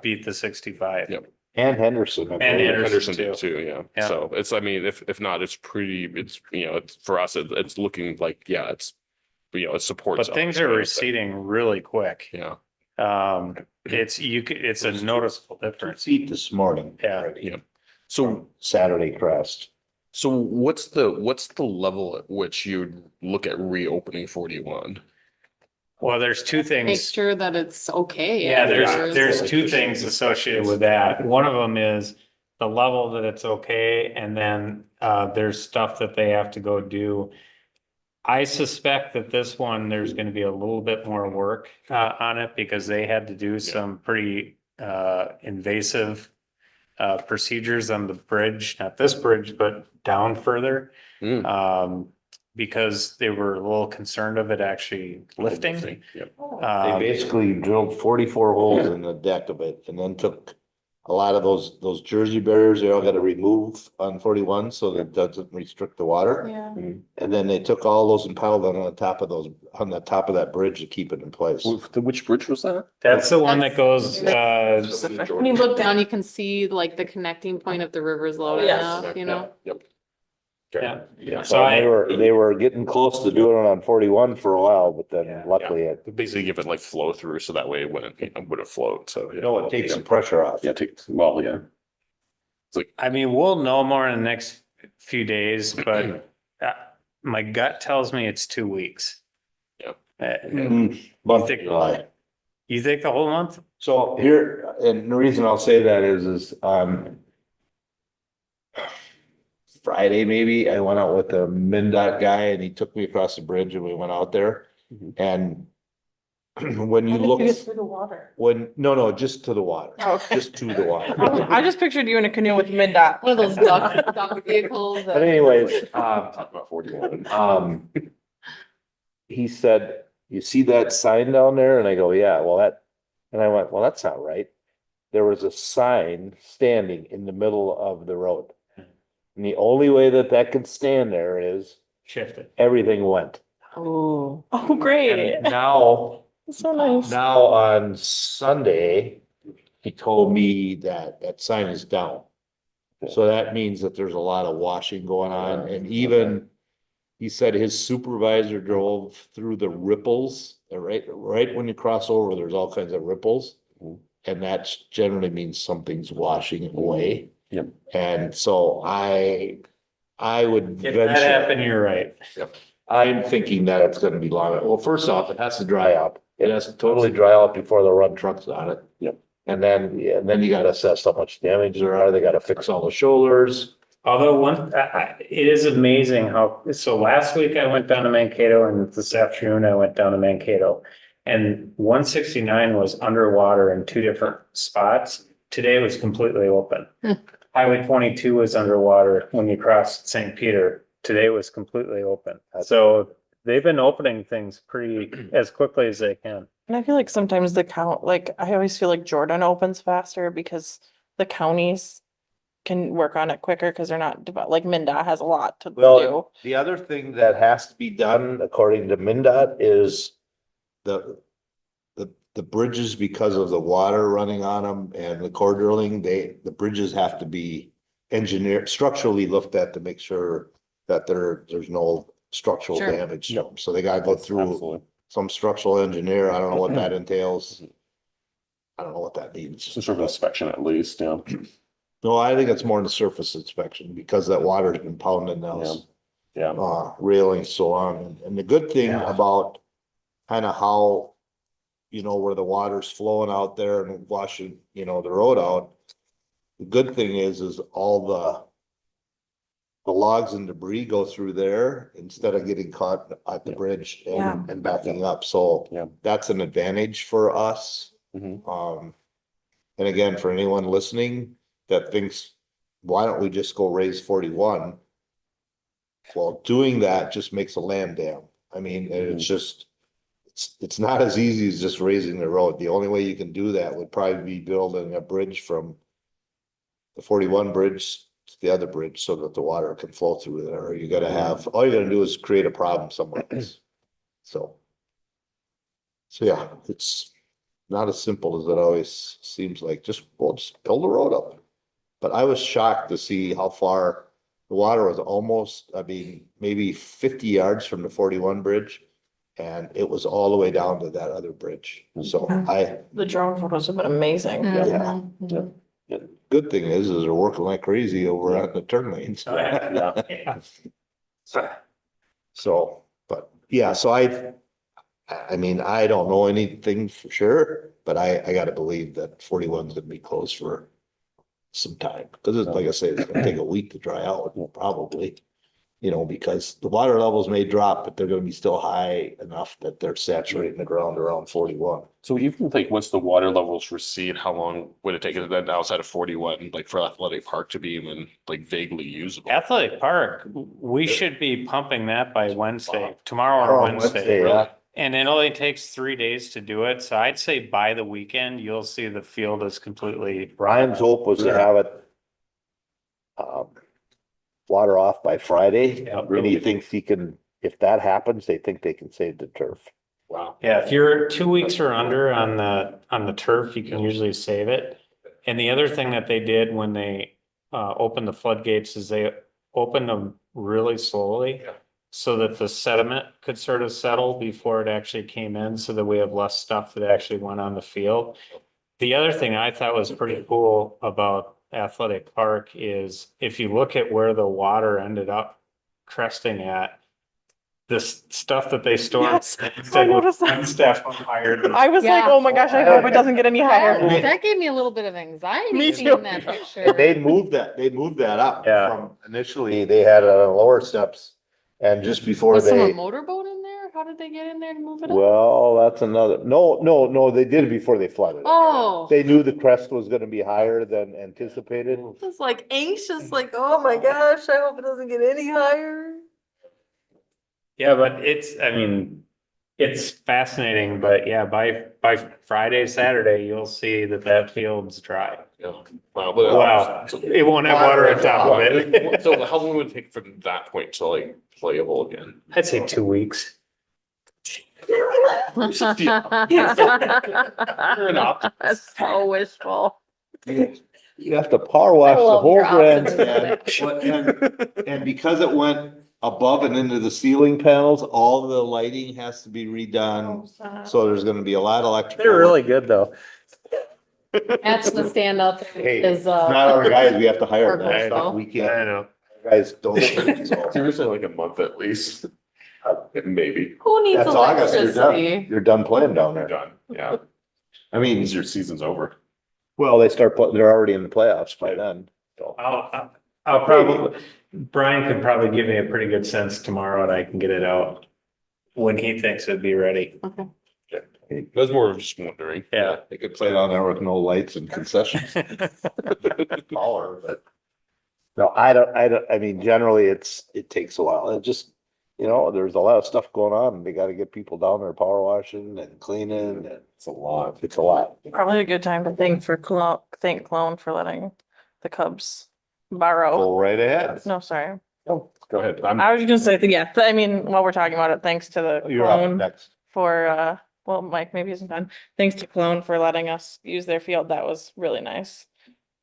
beat the 65. Yep. And Henderson. I And believe. Henderson did too. too, yeah. Yeah. So it's, I mean, if not, it's you know, it's for us, it's looking like, yeah, it's, you know, it supports. But things are receding really quick. Yeah. It's a noticeable 2 difference. feet this morning. Yeah. already. Yeah. So Saturday crest. So what's the level at which you look at reopening 41? Well, there's two Make things. sure that it's okay. Yeah, afterwards. there's two things associated with that. One of them is the level that it's okay, and then there's stuff that they have to go do. I suspect that this one, there's gonna be a little bit more work on it because they had to do some pretty invasive procedures on the bridge, not this bridge, but down further. Because they were a little concerned of it actually lifting. Yep. They basically drilled 44 holes in the deck of it and then took a lot of those Jersey barriers, they all got to remove on 41 so that it doesn't restrict the water. Yeah. And then they took all those and piled them on the top of that bridge to keep it in place. Which bridge was that? That's the one that goes, When you look down, you can see like the connecting point of the rivers low Yes. enough, you know? Yep. yeah. Yeah. So They were getting close to doing it on 41 for a while, but then luckily it, Basically give it like flow through so that way it wouldn't float. So yeah. it takes some pressure off. Yeah, yeah. I mean, we'll know more in the next few days, but my gut tells me it's 2 weeks. Yep. Month of July. You think the whole month? So here, and the reason I'll say that is Friday, maybe, I went out with a MnDOT guy and he took me across the bridge and we went out there. And when you look, through the water. no, just to the water, Okay. just to the water. I just pictured you in a canoe with MnDOT. One of those duck vehicles. But anyways, Talk about 41. he said you see that sign down there? And I go, yeah, well, and I went, well, that's not right. There was a sign standing in the middle of the road. And the only way that could stand there is Shifted. everything went. Oh, great. And now, That's so nice. now on Sunday, he told me that sign is down. So that means that there's a lot of washing going on, and even he said his supervisor drove through the ripples, right when you cross over, there's all kinds of ripples. And that generally means something's washing it away. Yep. And so I would If that venture, happened, you're right. I'm thinking that it's gonna be long. Well, first off, it has to dry up. It has to totally dry out before they run trucks on it. Yep. And then you gotta assess how much damage there are. They gotta fix all the shoulders. Although it is amazing how, so last week I went down to Mankato and this afternoon I went down to Mankato. And 169 was underwater in two different spots. Today was completely open. Highway 22 was underwater when you crossed St. Peter. Today was completely open. So they've been opening things pretty as quickly as they can. And I feel like sometimes I always feel like Jordan opens faster because the counties can work on it quicker because they're not like MinDOT has a lot to do. Well, the other thing that has to be done according to MinDOT is the bridges, because of the water running on them and the core drilling, the bridges have to be structurally looked at to make sure that there's no structural Sure. damage to them. So they gotta go through Absolutely. some structural engineer. I don't know what that entails. I don't know what that means. Some sort of inspection at least, yeah. No, I think it's more in the surface inspection because that water's been pounding those Yeah. railings so long. And the good thing about kind of how, where the water's flowing out there and washing, the road out. The good thing is all the logs and debris go through there instead of getting caught at the bridge and backing up. So that's an advantage for us. Mhm. And again, for anyone listening that thinks, why don't we just go raise 41? Well, doing that just makes a land dam. I mean, it's just, it's not as easy as just raising the road. The only way you can do that would probably be building a bridge from the 41 bridge to the other bridge so that the water can flow through there. Or you gotta have, all you gotta do is create a problem somewhere else. So yeah, it's not as simple as it always seems like. Just build the road up. But I was shocked to see how far the water was almost, maybe 50 yards from the 41 bridge. And it was all the way down to that other bridge. So The drone photos have been amazing. Mhm. good thing is they're working like crazy over at the turn lanes. Yeah. So, but yeah, so I don't know anything for sure, but I gotta believe that 41 is gonna be closed for some time. Cause it's, like I say, it's gonna take a week to dry out, probably. Because the water levels may drop, but they're gonna be still high enough that they're saturating the ground around 41. So even like once the water levels recede, how long would it take it then outside of 41, like for Athletic Park to be even like vaguely usable? Athletic Park, we should be pumping that by Wednesday, tomorrow or Wednesday. Yeah. And it only takes 3 days to do it. So I'd say by the weekend, you'll see the field is completely. Brian's hope was to have it water off by Friday. Yeah, And he thinks if that happens, they think they can save the turf. Wow. Yeah, if you're 2 weeks or under on the turf, you can usually save it. And the other thing that they did when they opened the floodgates is they opened them really slowly. So that the sediment could sort of settle before it actually came in, so that we have less stuff that actually went on the field. The other thing I thought was pretty cool about Athletic Park is if you look at where the water ended up cresting at, the stuff that they stored. Yes, I noticed that. Staff higher than. I was like, Yeah. oh my gosh, I hope it doesn't get any higher. That gave me a little bit of anxiety Me seeing too. that picture. And they moved that up. Yeah. From initially, they had it on lower steps. And just before Was someone they, motorboat in there? How did they get in there to move it up? well, that's another, no, they did it before they flooded. Oh, They knew the crest was gonna be higher than anticipated. just like anxious, like, oh my gosh, I hope it doesn't get any higher. Yeah, but It's fascinating, but yeah, by Friday, Saturday, you'll see that field's dry. Yeah. Wow. Wow, it won't have water on top of it. So how long would it take from that point to like playable again? I'd say 2 weeks. Fair enough. That's so wishful. You have to power wash I the love whole your grant. optimism. And because it went above and into the ceiling panels, all the lighting has to be redone. So there's gonna be a lot of electrical. They're really good though. That's the stand out there Hey, is, it's not our guys, we have to hire Work them. also. We I can't, know. guys don't. so. Seriously, like a month at least. Maybe. who needs That's August, you're done, electricity? you're done playing down You're there. done. Yeah. I mean, Means your season's over. well, they're already in the playoffs by then, so. I'll probably, Brian could probably give me a pretty good sense tomorrow and I can get it out when he thinks it'd be ready. That's more of just wondering. Yeah. They could play down there with no lights and concessions. Taller, but. No, I mean, generally, it takes a while. It just, there's a lot of stuff going on and they gotta get people down there power washing and cleaning and It's a lot. it's a lot. Probably a good time to thank Clone for letting the Cubs borrow. Go right ahead. No, sorry. Oh, go ahead. I was just gonna say, yeah, I mean, while we're talking about it, thanks to the You're up Clone next. for, well, Mike maybe isn't done. Thanks to Clone for letting us use their field. That was really nice.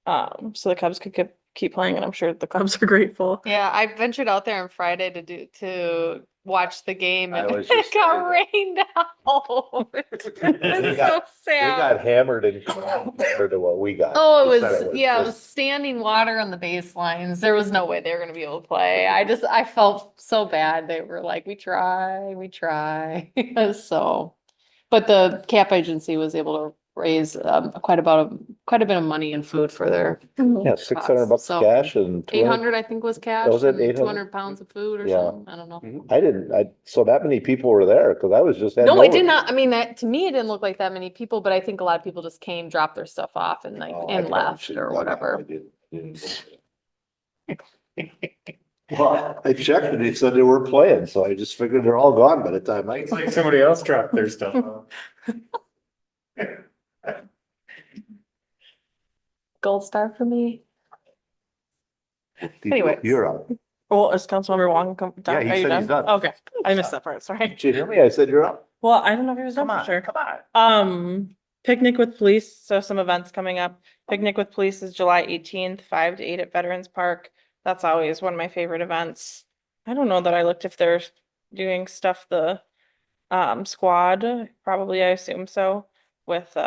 So the Cubs could keep playing and I'm sure the Cubs are grateful. Yeah, I ventured out there on Friday to watch the game I and was it just got saying rained out. They It's so They got sad. hammered in compared to what we got. Oh, They it said was, yeah, it was just- standing water on the baselines. There was no way they were gonna be able to play. I felt so bad. They were like, we try. So, but the cap agency was able to raise quite a bit of money and food for their Yeah, $600 So, cash and 800, I think was cash Was it and 800? 200 pounds of food or Yeah. something. I don't know. so that many people were there, cause I was just. had No, it did one. not. I mean, to me, it didn't look like that many people, but I think a lot of people just came, dropped their stuff off and like, Oh, I and probably left should've or done that. whatever. I didn't. Well, I checked and they said they were playing, so I just figured they're all gone by the time I. It's like somebody else dropped their stuff off. Gold star for me. Anyways. You're up. Well, is Councilmember Wong done? Yeah, he Are you said he's done. Okay, I missed that part, sorry. Did you hear me? I said you're up. Well, I don't know if he was done for sure. Come on. Picnic with police, so some events coming up. Picnic with police is July 18th, 5 to 8 at Veterans Park. That's always one of my favorite events. I don't know that I looked if they're doing stuff the squad, probably I assume so, with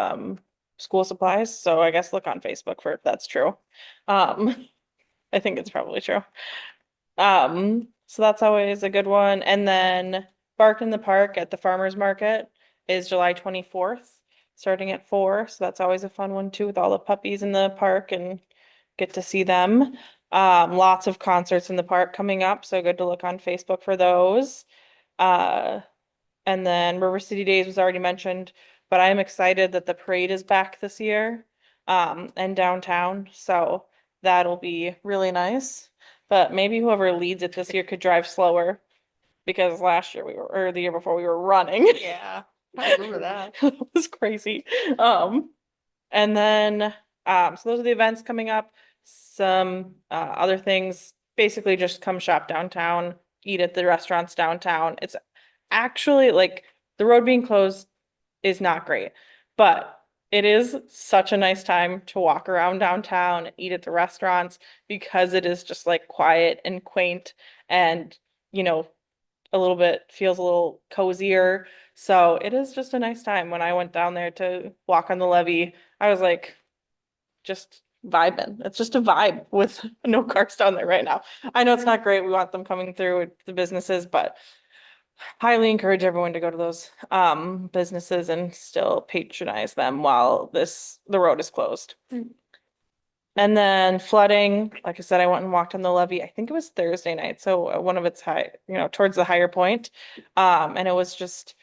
school supplies. So I guess look on Facebook for if that's true. I think it's probably true. So that's always a good one. And then Bark in the Park at the Farmers Market is July 24th, starting at 4. So that's always a fun one too, with all the puppies in the park and get to see them. Lots of concerts in the park coming up, so good to look on Facebook for those. And then River City Days was already mentioned, but I am excited that the parade is back this year, and downtown, so that'll be really nice. But maybe whoever leads it this year could drive slower, because last year or the year before we were running. Yeah, I remember that. It was crazy. And then, so those are the events coming up. Some other things, basically just come shop downtown, eat at the restaurants downtown. It's actually like the road being closed is not great, but it is such a nice time to walk around downtown, eat at the restaurants, because it is just like quiet and quaint and, a little bit feels a little cozier. So it is just a nice time. When I went down there to walk on the levee, I was like, just vibing. It's just a vibe with no cars down there right now. I know it's not great. We want them coming through the businesses, but highly encourage everyone to go to those businesses and still patronize them while the road is closed. And then flooding, like I said, I went and walked on the levee. I think it was Thursday night, so one of its high, towards the higher point. And it was just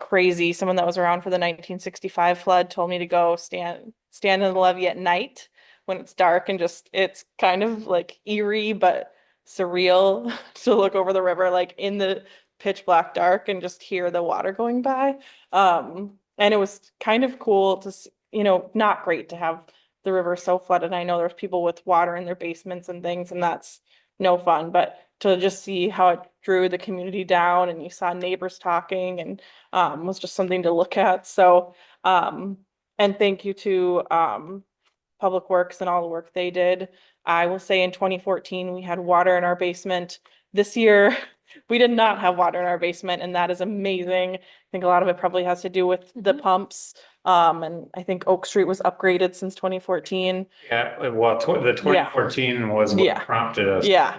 crazy. Someone that was around for the 1965 flood told me to go stand in the levee at night when it's dark and it's kind of like eerie but surreal to look over the river, like in the pitch black dark and just hear the water going by. And it was kind of cool to, not great to have the river so flooded. I know there's people with water in their basements and things, and that's no fun, but to just see how it drew the community down and you saw neighbors talking and was just something to look at. So, and thank you to Public Works and all the work they did. I will say in 2014, we had water in our basement. This year, we did not have water in our basement, and that is amazing. I think a lot of it probably has to do with the pumps. And I think Oak Street was upgraded since 2014. Yeah, well, the 2014 was what Yeah. prompted us. Yeah.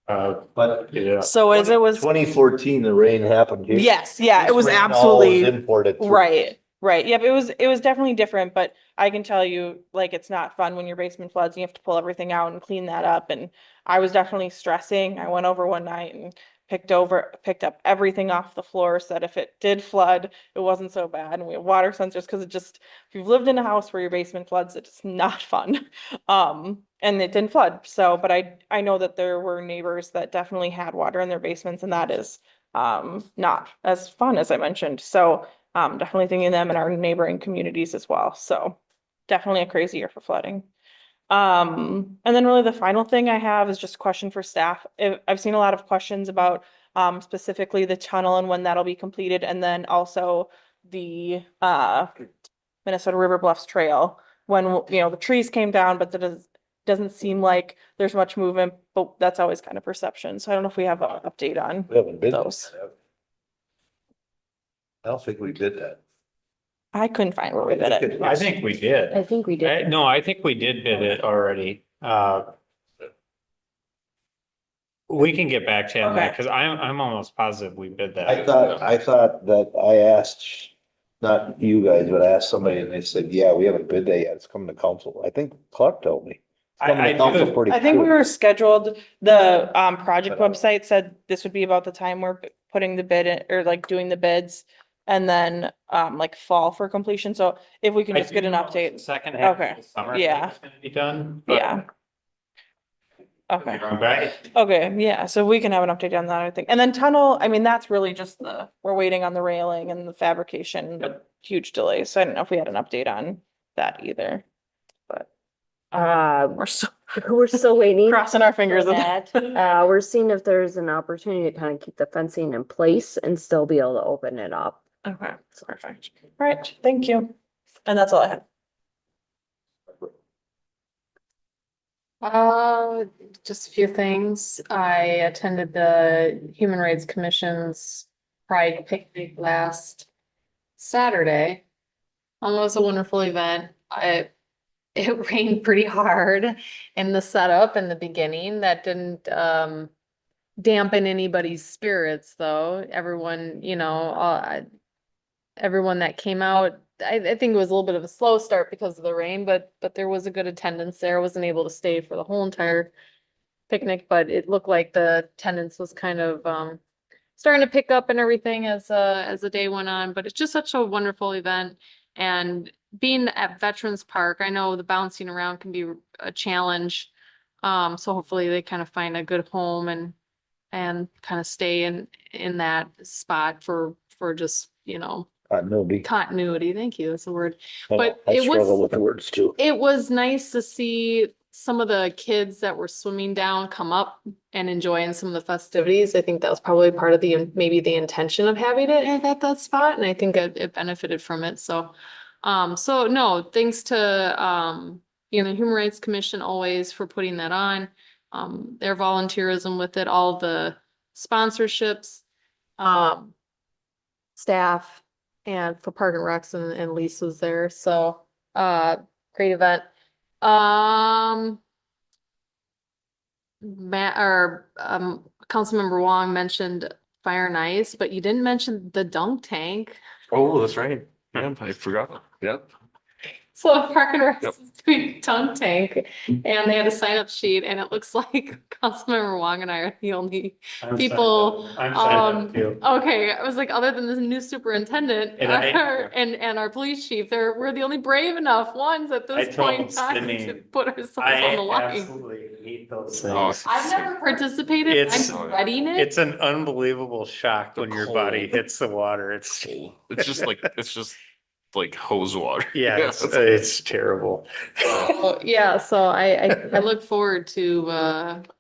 But Yeah. So as it was, 2014, the rain happened here. yes, yeah, it was This rain all absolutely. was imported through. Right, right. Yep, it was definitely different, but I can tell you, like, it's not fun when your basement floods and you have to pull everything out and clean that up. And I was definitely stressing. I went over one night and picked up everything off the floor so that if it did flood, it wasn't so bad. And we have water sensors because if you've lived in a house where your basement floods, it's not fun. And it didn't flood. So, but I know that there were neighbors that definitely had water in their basements, and that is not as fun as I mentioned. So definitely thinking of them and our neighboring communities as well. So definitely a crazy year for flooding. And then really the final thing I have is just a question for staff. I've seen a lot of questions about specifically the tunnel and when that'll be completed, and then also the Minnesota River Bluffs Trail, when the trees came down, but that doesn't seem like there's much movement, but that's always kind of perception. So I don't know if we have an update on We haven't bid those. that. I don't think we did that. I couldn't find where we did it. I think we did. I think we did. No, I think we did bid it already. We can get back to you on that, Okay. because I'm almost positive we bid that. I thought that I asked, not you guys, but I asked somebody and they said, yeah, we haven't bid that yet. It's coming to council. I think Clark told me. It's coming I to council do. pretty I think we soon. were scheduled, the project website said this would be about the time we're putting the bid in, or like doing the bids. And then like fall for completion. So if we can I just do get an know update. Second half Okay. of the summer. Yeah. It's gonna be done. but- Yeah. Okay. Going back. Okay, yeah, so we can have an update on that, I think. And then tunnel, I mean, that's really just we're waiting on the railing and the fabrication, but huge delays. So I don't know if we had an update on that either. But we're still We're still waiting crossing our fingers. for that. We're seeing if there's an opportunity to kind of keep the fencing in place and still be able to open it up. Okay, perfect. All right, thank you. And that's all I had. Just a few things. I attended the Human Rights Commission's Pride picnic last Saturday. It was a wonderful event. It rained pretty hard in the setup in the beginning. That didn't dampen anybody's spirits, though. Everyone, everyone that came out, I think it was a little bit of a slow start because of the rain, but there was a good attendance there. I wasn't able to stay for the whole entire picnic, but it looked like the attendance was kind of starting to pick up and everything as the day went on. But it's just such a wonderful event. And being at Veterans Park, I know the bouncing around can be a challenge. So hopefully they kind of find a good home and kind of stay in that spot for just, continuity. Thank you. That's the word. But I it struggle was, with the words too. it was nice to see some of the kids that were swimming down come up and enjoying some of the festivities. I think that was probably part of maybe the intention of having it at that spot. And I think it benefited from it. So, no, thanks to, Human Rights Commission always for putting that on. Their volunteerism with it, all the sponsorships, staff, and for Park and Recs and Lisa was there. So, great event. Councilmember Wong mentioned Fire and Ice, but you didn't mention the dunk tank. Oh, that's right. Yeah, I forgot. Yep. So Park and Rec Yep. is doing dunk tank, and they had a sign up sheet, and it looks like Councilmember Wong and I are the only I'm people. signed up too. Okay, I was like, other than the new superintendent And and our police chief, we're the only brave enough ones at I this told point in time to Sydney, put ourselves I on the line. absolutely eat those Oh, things. I've never participated. It's- I'm dreading it. It's an unbelievable shock The when your cold. body hits the water. It's, It's just like hose water. yeah, it's terrible. Oh, yeah, so I look forward to,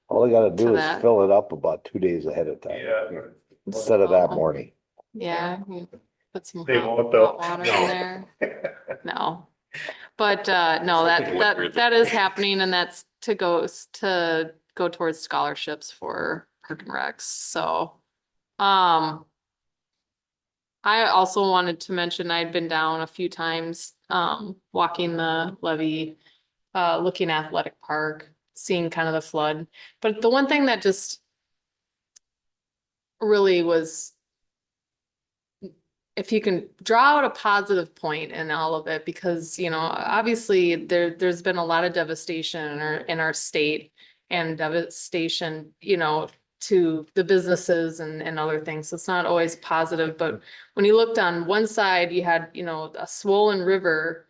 All I gotta To do is that. fill it up about 2 days ahead of time, instead of that morning. yeah, you put some They hot won't though. hot water No. in there. No. But, no, Something liquid. that is happening and that's to go towards scholarships for Park and Recs, so. I also wanted to mention I'd been down a few times, walking the levee, looking at Athletic Park, seeing kind of the flood. But the one thing that just really was, if you can draw out a positive point in all of it, because, you know, obviously there's been a lot of devastation in our state and devastation, you know, to the businesses and other things. So it's not always positive, but when you looked on one side, you had, you know, a swollen river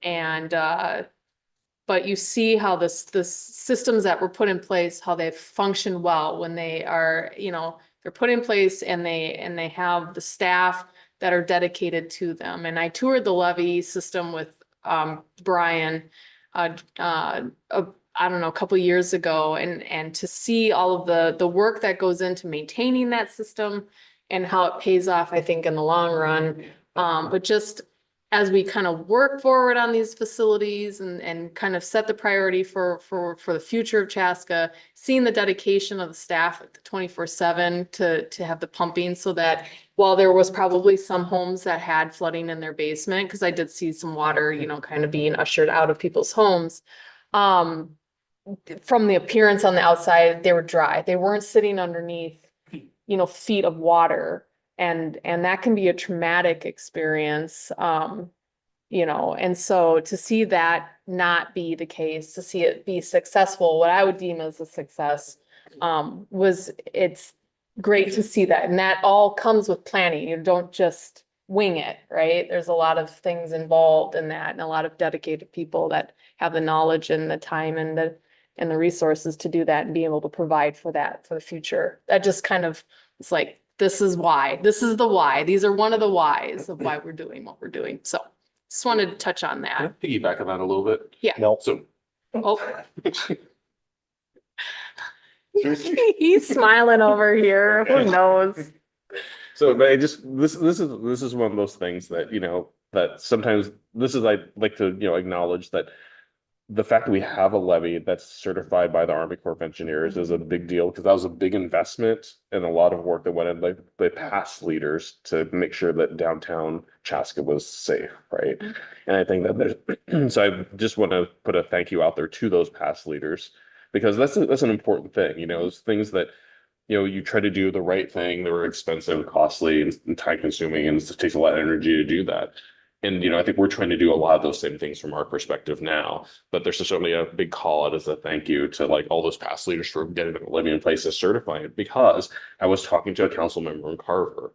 and, but you see how this systems that were put in place, how they function well when they are, you know, they're put in place and they have the staff that are dedicated to them. And I toured the levee system with Brian, I don't know, a couple years ago, and to see all of the work that goes into maintaining that system and how it pays off, I think, in the long run. But just as we kind of work forward on these facilities and kind of set the priority for the future of Chaska, seeing the dedication of the staff at the 24/7 to have the pumping, so that while there was probably some homes that had flooding in their basement, because I did see some water, you know, kind of being ushered out of people's homes. From the appearance on the outside, they were dry. They weren't sitting underneath, you know, feet of water. And that can be a traumatic experience, you know, and so to see that not be the case, to see it be successful, what I would deem as a success, it's great to see that. And that all comes with planning. You don't just wing it, right? There's a lot of things involved in that and a lot of dedicated people that have the knowledge and the time and the resources to do that and be able to provide for that for the future. That just kind of, it's like, this is why, this is the why. These are one of the whys of why we're doing what we're doing. So just wanted to touch on Can I that. piggyback on that a little bit? Yeah. No, So Oh, He's smiling over here. Who knows? So, but I just this is one of those things that, you know, that sometimes I'd like to, you know, acknowledge that the fact that we have a levy that's certified by the Army Corps of Engineers is a big deal, because that was a big investment and a lot of work that went in by past leaders to make sure that downtown Chaska was safe, right? And I think that there's so I just want to put a thank you out there to those past leaders, because that's an important thing, you know, those things that, you know, you try to do the right thing. They were expensive, costly, and time consuming, and it takes a lot of energy to do that. And, you know, I think we're trying to do a lot of those same things from our perspective now, but there's certainly a big call out as a thank you to like all those past leaders for getting the levy in place to certify it, because I was talking to a council member in Carver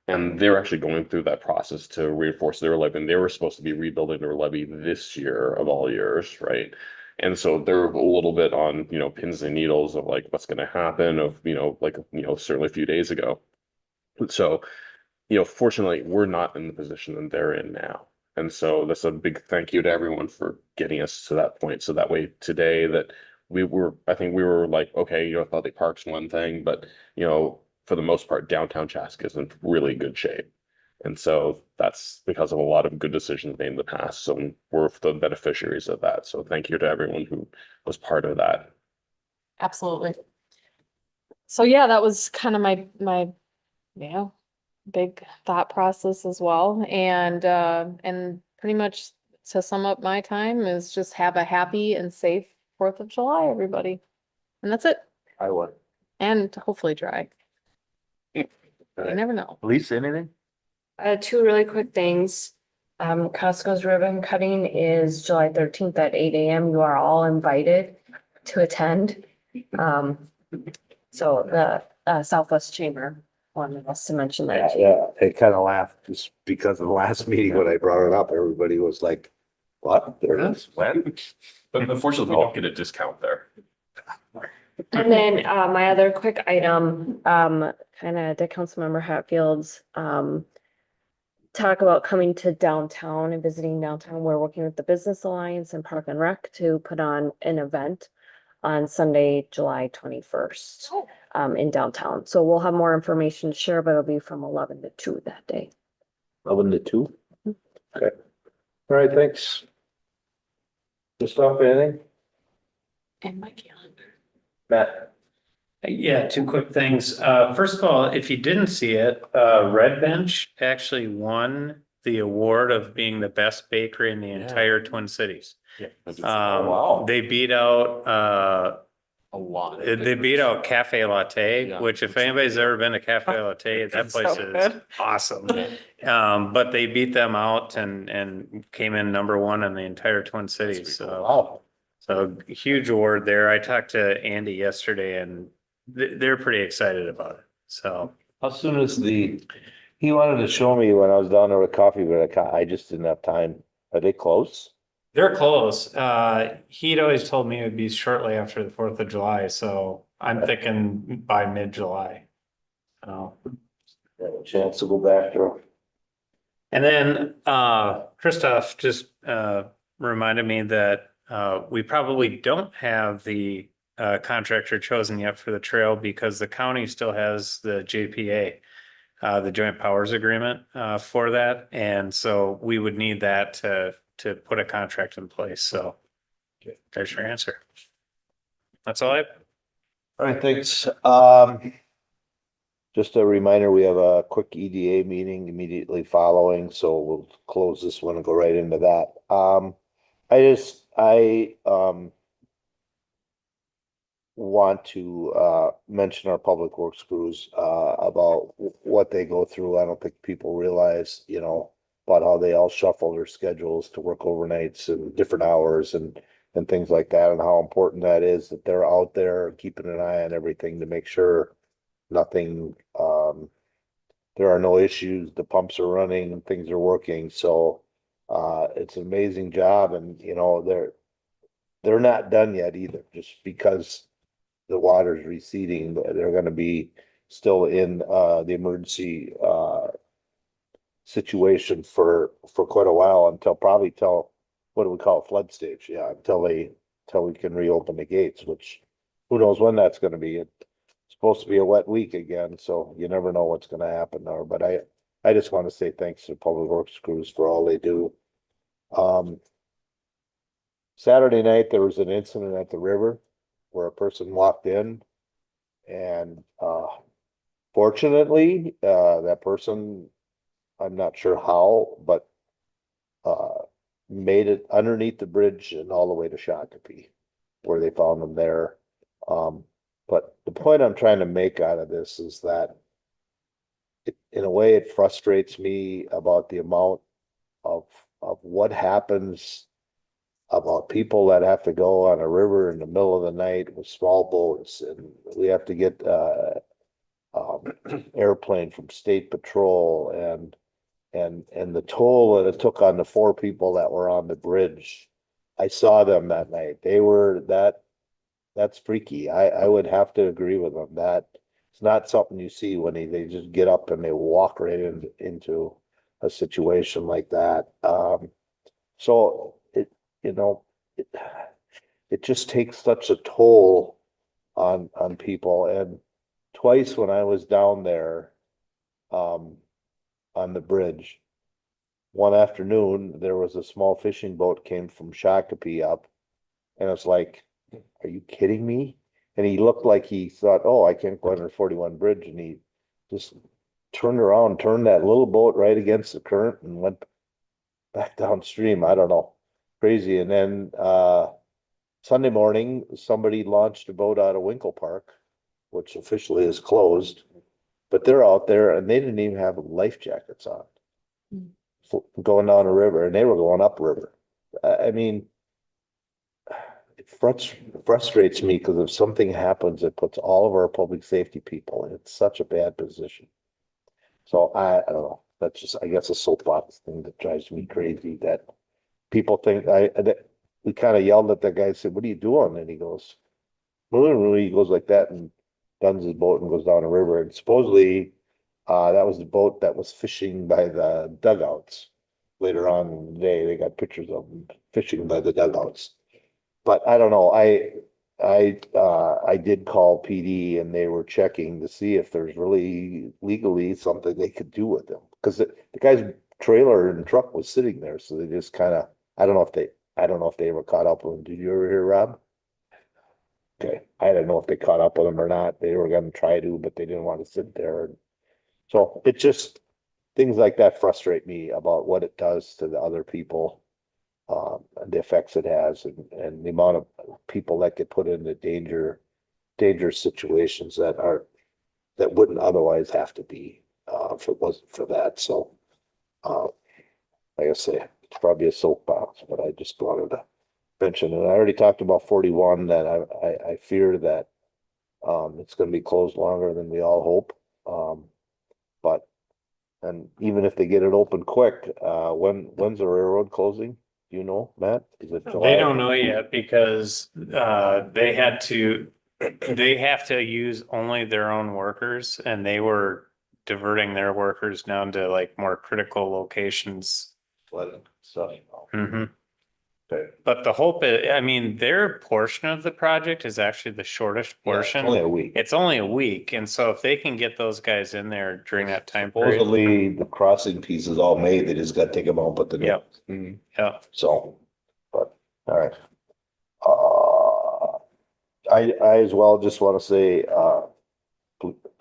and they're actually going through that process to reinforce their levy, and they were supposed to be rebuilding their levy this year of all years, right? And so they're a little bit on, you know, pins and needles of like what's going to happen of, you know, like, you know, certainly a few days ago. So, you know, fortunately, we're not in the position that they're in now. And so that's a big thank you to everyone for getting us to that point. So that way today that I think we were like, okay, you know, Athletic Park's one thing, but, you know, for the most part, downtown Chaska is in really good shape. And so that's because of a lot of good decisions made in the past. So we're the beneficiaries of that. So thank you to everyone who was part of that. absolutely. So yeah, that was kind of my, yeah, big thought process as well. And pretty much to sum up my time is just have a happy and safe 4th of July, everybody. And that's it. I would. And hopefully dry. You never know. Lisa, anything? Two really quick things. Costco's ribbon cutting is July 13th at 8 AM. You are all invited to attend. So the Southwest Chamber wanted us to mention that. Yeah, I kind of laughed just because of the last meeting when I brought it up, everybody was like, what? There it is, when? But unfortunately, we don't get a discount there. And then, my other quick item, kind of to Councilmember Hatfield's, talk about coming to downtown and visiting downtown. We're working with the Business Alliance and Park and Rec to put on an event on Sunday, July 21st, in downtown. So we'll have more information to share, but it'll be from 11 to 2 that day. 11 to 2? Okay. All right, thanks. Christoph, anything? And my calendar. Matt? Yeah, two quick things. First of all, if you didn't see it, Red Bench actually won the award of being the best bakery in the entire Twin Cities. wow. They beat out, A lot. they beat out Cafe Latte, Yeah. which if anybody's ever been to Cafe Latte, that It's place so is good. awesome. But they beat them out and came in #1 in the entire Twin Cities, so. Wow. So huge award there. I talked to Andy yesterday and they're pretty excited about it. So How soon is he wanted to show me when I was down there with coffee, but I just didn't have time. Are they close? they're close. He'd always told me it would be shortly after the 4th of July. So I'm thinking by mid-July. Oh. Have a chance to go back there. And then Christoph just reminded me that we probably don't have the contractor chosen yet for the trail because the county still has the JPA, the Joint Powers Agreement for that. And so we would need that to put a contract in place. So there's your answer. That's all I have. All right, thanks. Just a reminder, we have a quick EDA meeting immediately following, so we'll close this one and go right into that. I want to mention our public works crews about what they go through. I don't think people realize, about how they all shuffle their schedules to work overnights and different hours and things like that, and how important that is that they're out there keeping an eye on everything to make sure nothing, there are no issues, the pumps are running and things are working. So it's an amazing job, and they're not done yet either, just because the water's receding. They're gonna be still in the emergency situation for quite a while, until what do we call it, flood stage? Yeah, until we can reopen the gates, which who knows when that's gonna be. It's supposed to be a wet week again, so you never know what's gonna happen there. But I just want to say thanks to Public Works crews for all they do. Saturday night, there was an incident at the river where a person walked in, and fortunately, that person, I'm not sure how, but made it underneath the bridge and all the way to Shakopee, where they found them there. But the point I'm trying to make out of this is that in a way, it frustrates me about the amount of what happens, about people that have to go on a river in the middle of the night with small boats, and we have to get airplane from State Patrol, and the toll that it took on the 4 people that were on the bridge. I saw them that night. That's freaky. I would have to agree with them. That it's not something you see when they just get up and they walk right into a situation like that. So it just takes such a toll on people. And twice when I was down there, on the bridge, one afternoon, there was a small fishing boat came from Shakopee up, and it's like, are you kidding me? And he looked like he thought, oh, I can't go under 41 bridge, and he just turned around, turned that little boat right against the current and went back downstream. I don't know, crazy. And then Sunday morning, somebody launched a boat out of Winkle Park, which officially is closed, but they're out there and they didn't even have life jackets on, going down a river, and they were going upriver. I mean, it frustrates me, because if something happens, it puts all of our public safety people in such a bad position. So I don't know, that's just, I guess, a soapbox thing that drives me crazy, that people think that we kind of yelled at that guy, said, what are you doing? And he goes, Literally, he goes like that and duns his boat and goes down the river. And supposedly, that was the boat that was fishing by the dugouts. Later on in the day, they got pictures of him fishing by the dugouts. But I don't know, I did call PD and they were checking to see if there's really legally something they could do with them. Cause the guy's trailer and truck was sitting there, so they just kinda, I don't know if they ever caught up with him. Did you ever hear, Rob? Okay, I don't know if they caught up with him or not. They were gonna try to, but they didn't want to sit there. So it just, things like that frustrate me about what it does to the other people. And the effects it has and the amount of people that get put into dangerous situations that wouldn't otherwise have to be, if it wasn't for that. So, like I say, it's probably a soapbox, but I just wanted to mention it. I already talked about 41 that I fear that, it's gonna be closed longer than we all hope. But, and even if they get it open quick, when's the railroad closing? Do you know, Matt? Is it July? They don't know yet because they have to use only their own workers and they were diverting their workers down to like more critical locations. Flooding stuff. Mhm. Okay. But the hope is, I mean, their portion of the project is actually the shortest Yeah, it's portion. only a week. It's only a week. And so if they can get those guys in there during that time period. Supposedly the crossing piece is all made, they just gotta take them out, but the. Yep. Yeah. So, but, all right. I as well just wanna say,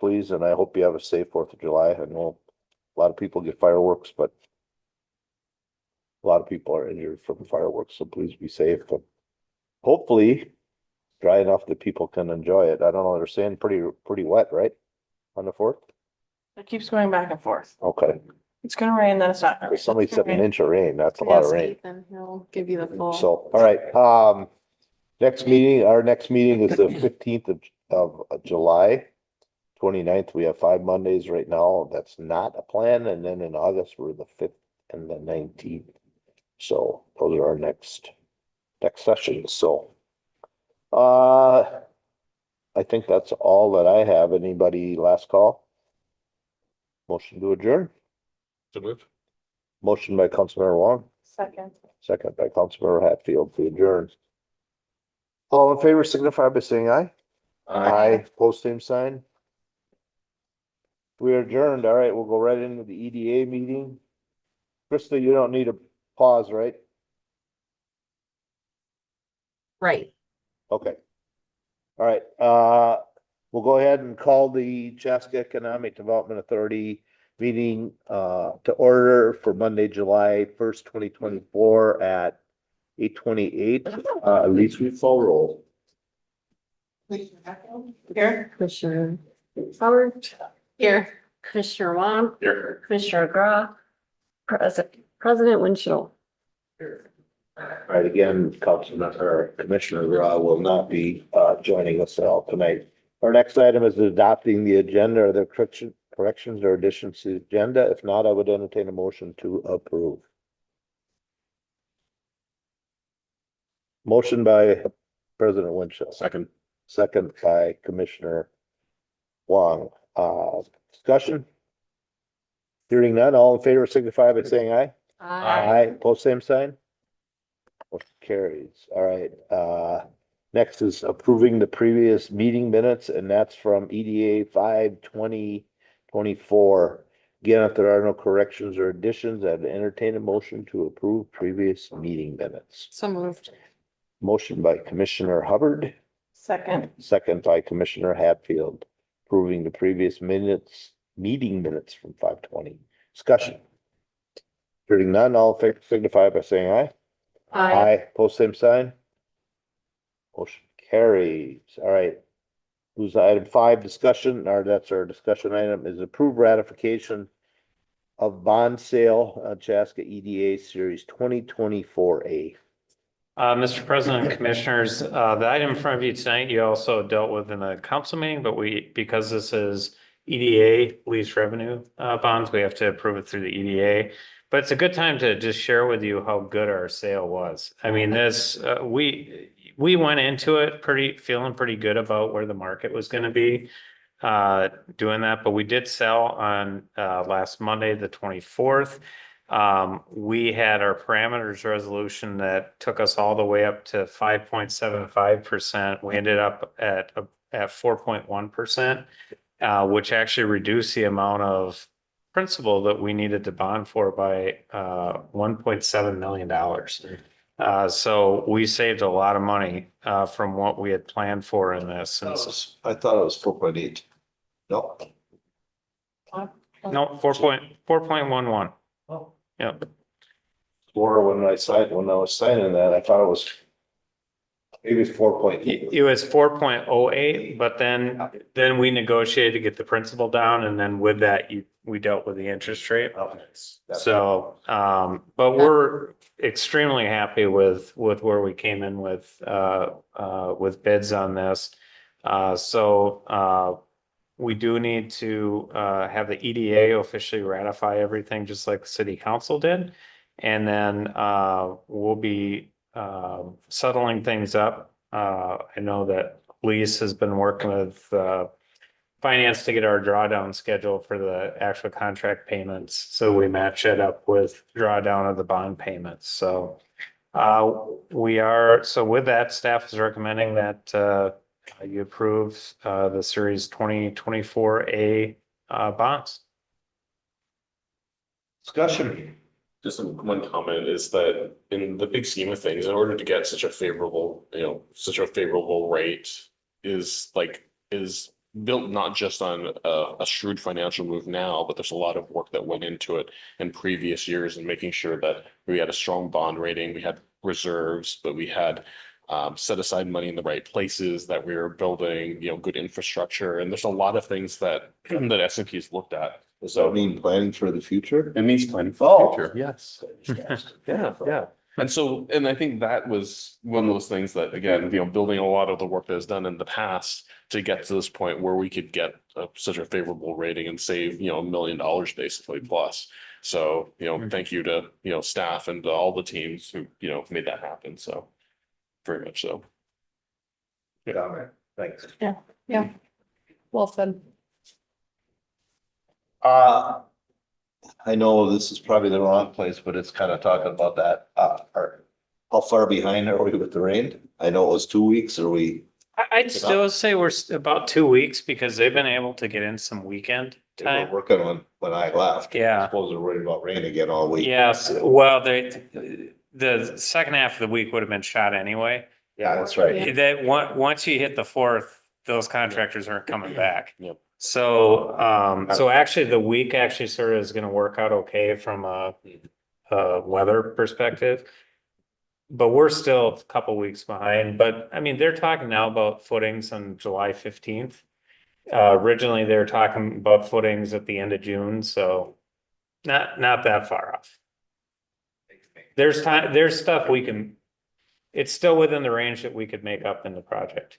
please, and I hope you have a safe 4th of July. I know a lot of people get fireworks, but a lot of people are injured from fireworks, so please be safe. And hopefully dry enough that people can enjoy it. I don't know, they're saying pretty wet, right? On the 4th? It keeps going back and forth. Okay. It's gonna rain, then it's not. Somebody said an inch of rain. That's a lot of Yes, rain. Ethan, he'll give you the full. So, all right, our next meeting is the 15th of July. 29th, we have 5 Mondays right now. That's not a plan. And then in August, we're the 5th and the 19th. So those are our next sessions. So, I think that's all that I have. Anybody last call? Motion to adjourn? To move. Motion by Councilmember Wong, Second. second by Councilmember Hatfield to adjourn. All in favor signify by saying aye. Aye, post same sign. We are adjourned. All right, we'll go right into the EDA meeting. Krista, you don't need a pause, right? Right. Okay. All right, we'll go ahead and call the Chaska Economic Development Authority meeting to order for Monday, July 1st, 2024 at 8:28. At least we full roll. Here, Commissioner Howard. Here, Commissioner Wong, Here. Commissioner Gra, President Winchell. All right, again, Commissioner Ra will not be joining us at all tonight. Our next item is adopting the agenda. Are there corrections or additions to the agenda? If not, I would entertain a motion to approve. Motion by President Winchell. Second by Commissioner Wong. Discussion? Hearing none, all in favor signify by saying aye. Aye, post same sign. Motion carries. All right, next is approving the previous meeting minutes, and that's from EDA 5/20/24. Again, if there are no corrections or additions, I'd entertain a motion to approve previous meeting minutes. So moved. Motion by Commissioner Hubbard, Second. second by Commissioner Hatfield, approving the previous meeting minutes from 5/20. Discussion. Hearing none, all in favor signify by saying aye. Aye, post same sign. Motion carries. All right. Who's item 5 discussion, or that's our discussion item, is approved ratification of bond sale, Chaska EDA Series 2024A. Mr. President, Commissioners, the item in front of you tonight, you also dealt with in a council meeting, but because this is EDA lease revenue bonds, we have to approve it through the EDA. But it's a good time to just share with you how good our sale was. I mean, we we went into it feeling pretty good about where the market was gonna be. Doing that, but we did sell on, last Monday, the 24th. We had our parameters resolution that took us all the way up to 5.75%. We ended up at 4.1%, which actually reduced the amount of principal that we needed to bond for by $1.7 million. So we saved a lot of money from what we had planned for in this. And so- I thought it was 4.8. No. No, 4.11. Oh. Yeah. Or when I was signing that, I thought it was maybe 4.8. It was 4.08, but then we negotiated to get the principal down, and then with that, we dealt with the interest rate. Okay. So, but we're extremely happy with where we came in with bids on this. So we do need to have the EDA officially ratify everything, just like the city council did. And then we'll be settling things up. I know that police has been working with finance to get our drawdown schedule for the actual contract payments. So we match it up with drawdown of the bond payments. So so with that, staff is recommending that you approve the series 2024A bonds. Discussion. Just one comment is that in the big scheme of things, in order to get such a favorable, such a favorable rate is built not just on a shrewd financial move now, but there's a lot of work that went into it in previous years and making sure that we had a strong bond rating, we had reserves, but we had set aside money in the right places, that we were building, good infrastructure. And there's a lot of things that S&P's looked at. Does that mean planning for the future? It means planning for the Oh. future. Yes. Yeah. And I think that was one of those things that, again, building a lot of the work that was done in the past to get to this point where we could get such a favorable rating and save, $1 million basically plus. So, thank you to, staff and to all the teams who, made that happen. So very much so. Yeah, thanks. Yeah. Well said. I know this is probably the wrong place, but it's kind of talking about that. How far behind are we with the rain? I know it was 2 weeks. Are we? I'd still say we're about 2 weeks because they've been able to get in some weekend They were time. working on when I left. Yeah. I suppose they're worried about rain again all week. Yes, well, the second half of the week would have been shot anyway. Yeah, that's right. That once you hit the fourth, those contractors aren't coming back. Yep. So, actually the week actually sort of is gonna work out okay from a weather perspective. But we're still a couple weeks behind, but I mean, they're talking now about footings on July 15th. Originally, they were talking about footings at the end of June, so not that far off. There's stuff it's still within the range that we could make up in the project.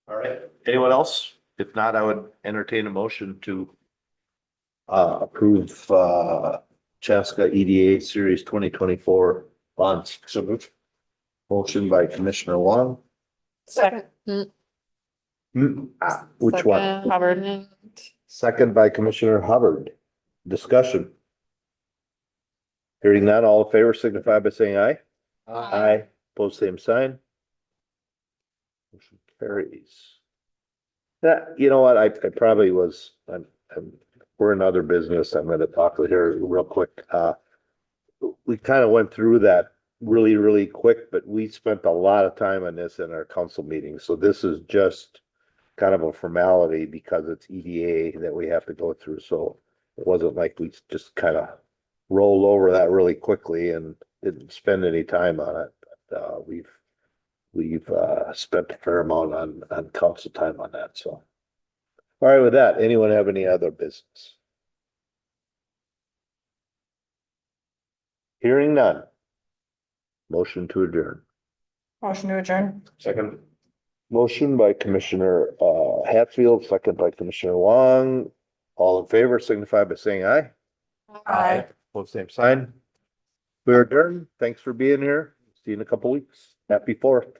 All right. Anyone else? If not, I would entertain a motion to approve Chaska EDA Series 2024 bonds. So moved. Motion by Commissioner Wong. Second. Which one? Hubbard. Second by Commissioner Hubbard. Discussion. Hearing none, all in favor signify by saying aye. Aye. Pose same sign. Motion carries. You know what, I probably was, we're in other business, I'm gonna talk here real quick. We kind of went through that really, really quick, but we spent a lot of time on this in our council meetings, so this is just kind of a formality because it's EDA that we have to go through, so it wasn't like we just kind of rolled over that really quickly and didn't spend any time on it. But we've spent a fair amount on council time on that, so. All right, with that, anyone have any other business? Hearing none. Motion to adjourn. Motion to adjourn. Second. Motion by Commissioner Hatfield, second by Commissioner Wong. All in favor signify by saying aye. Aye. Both same sign. We're adjourned. Thanks for being here. See you in a couple weeks. Happy 4th.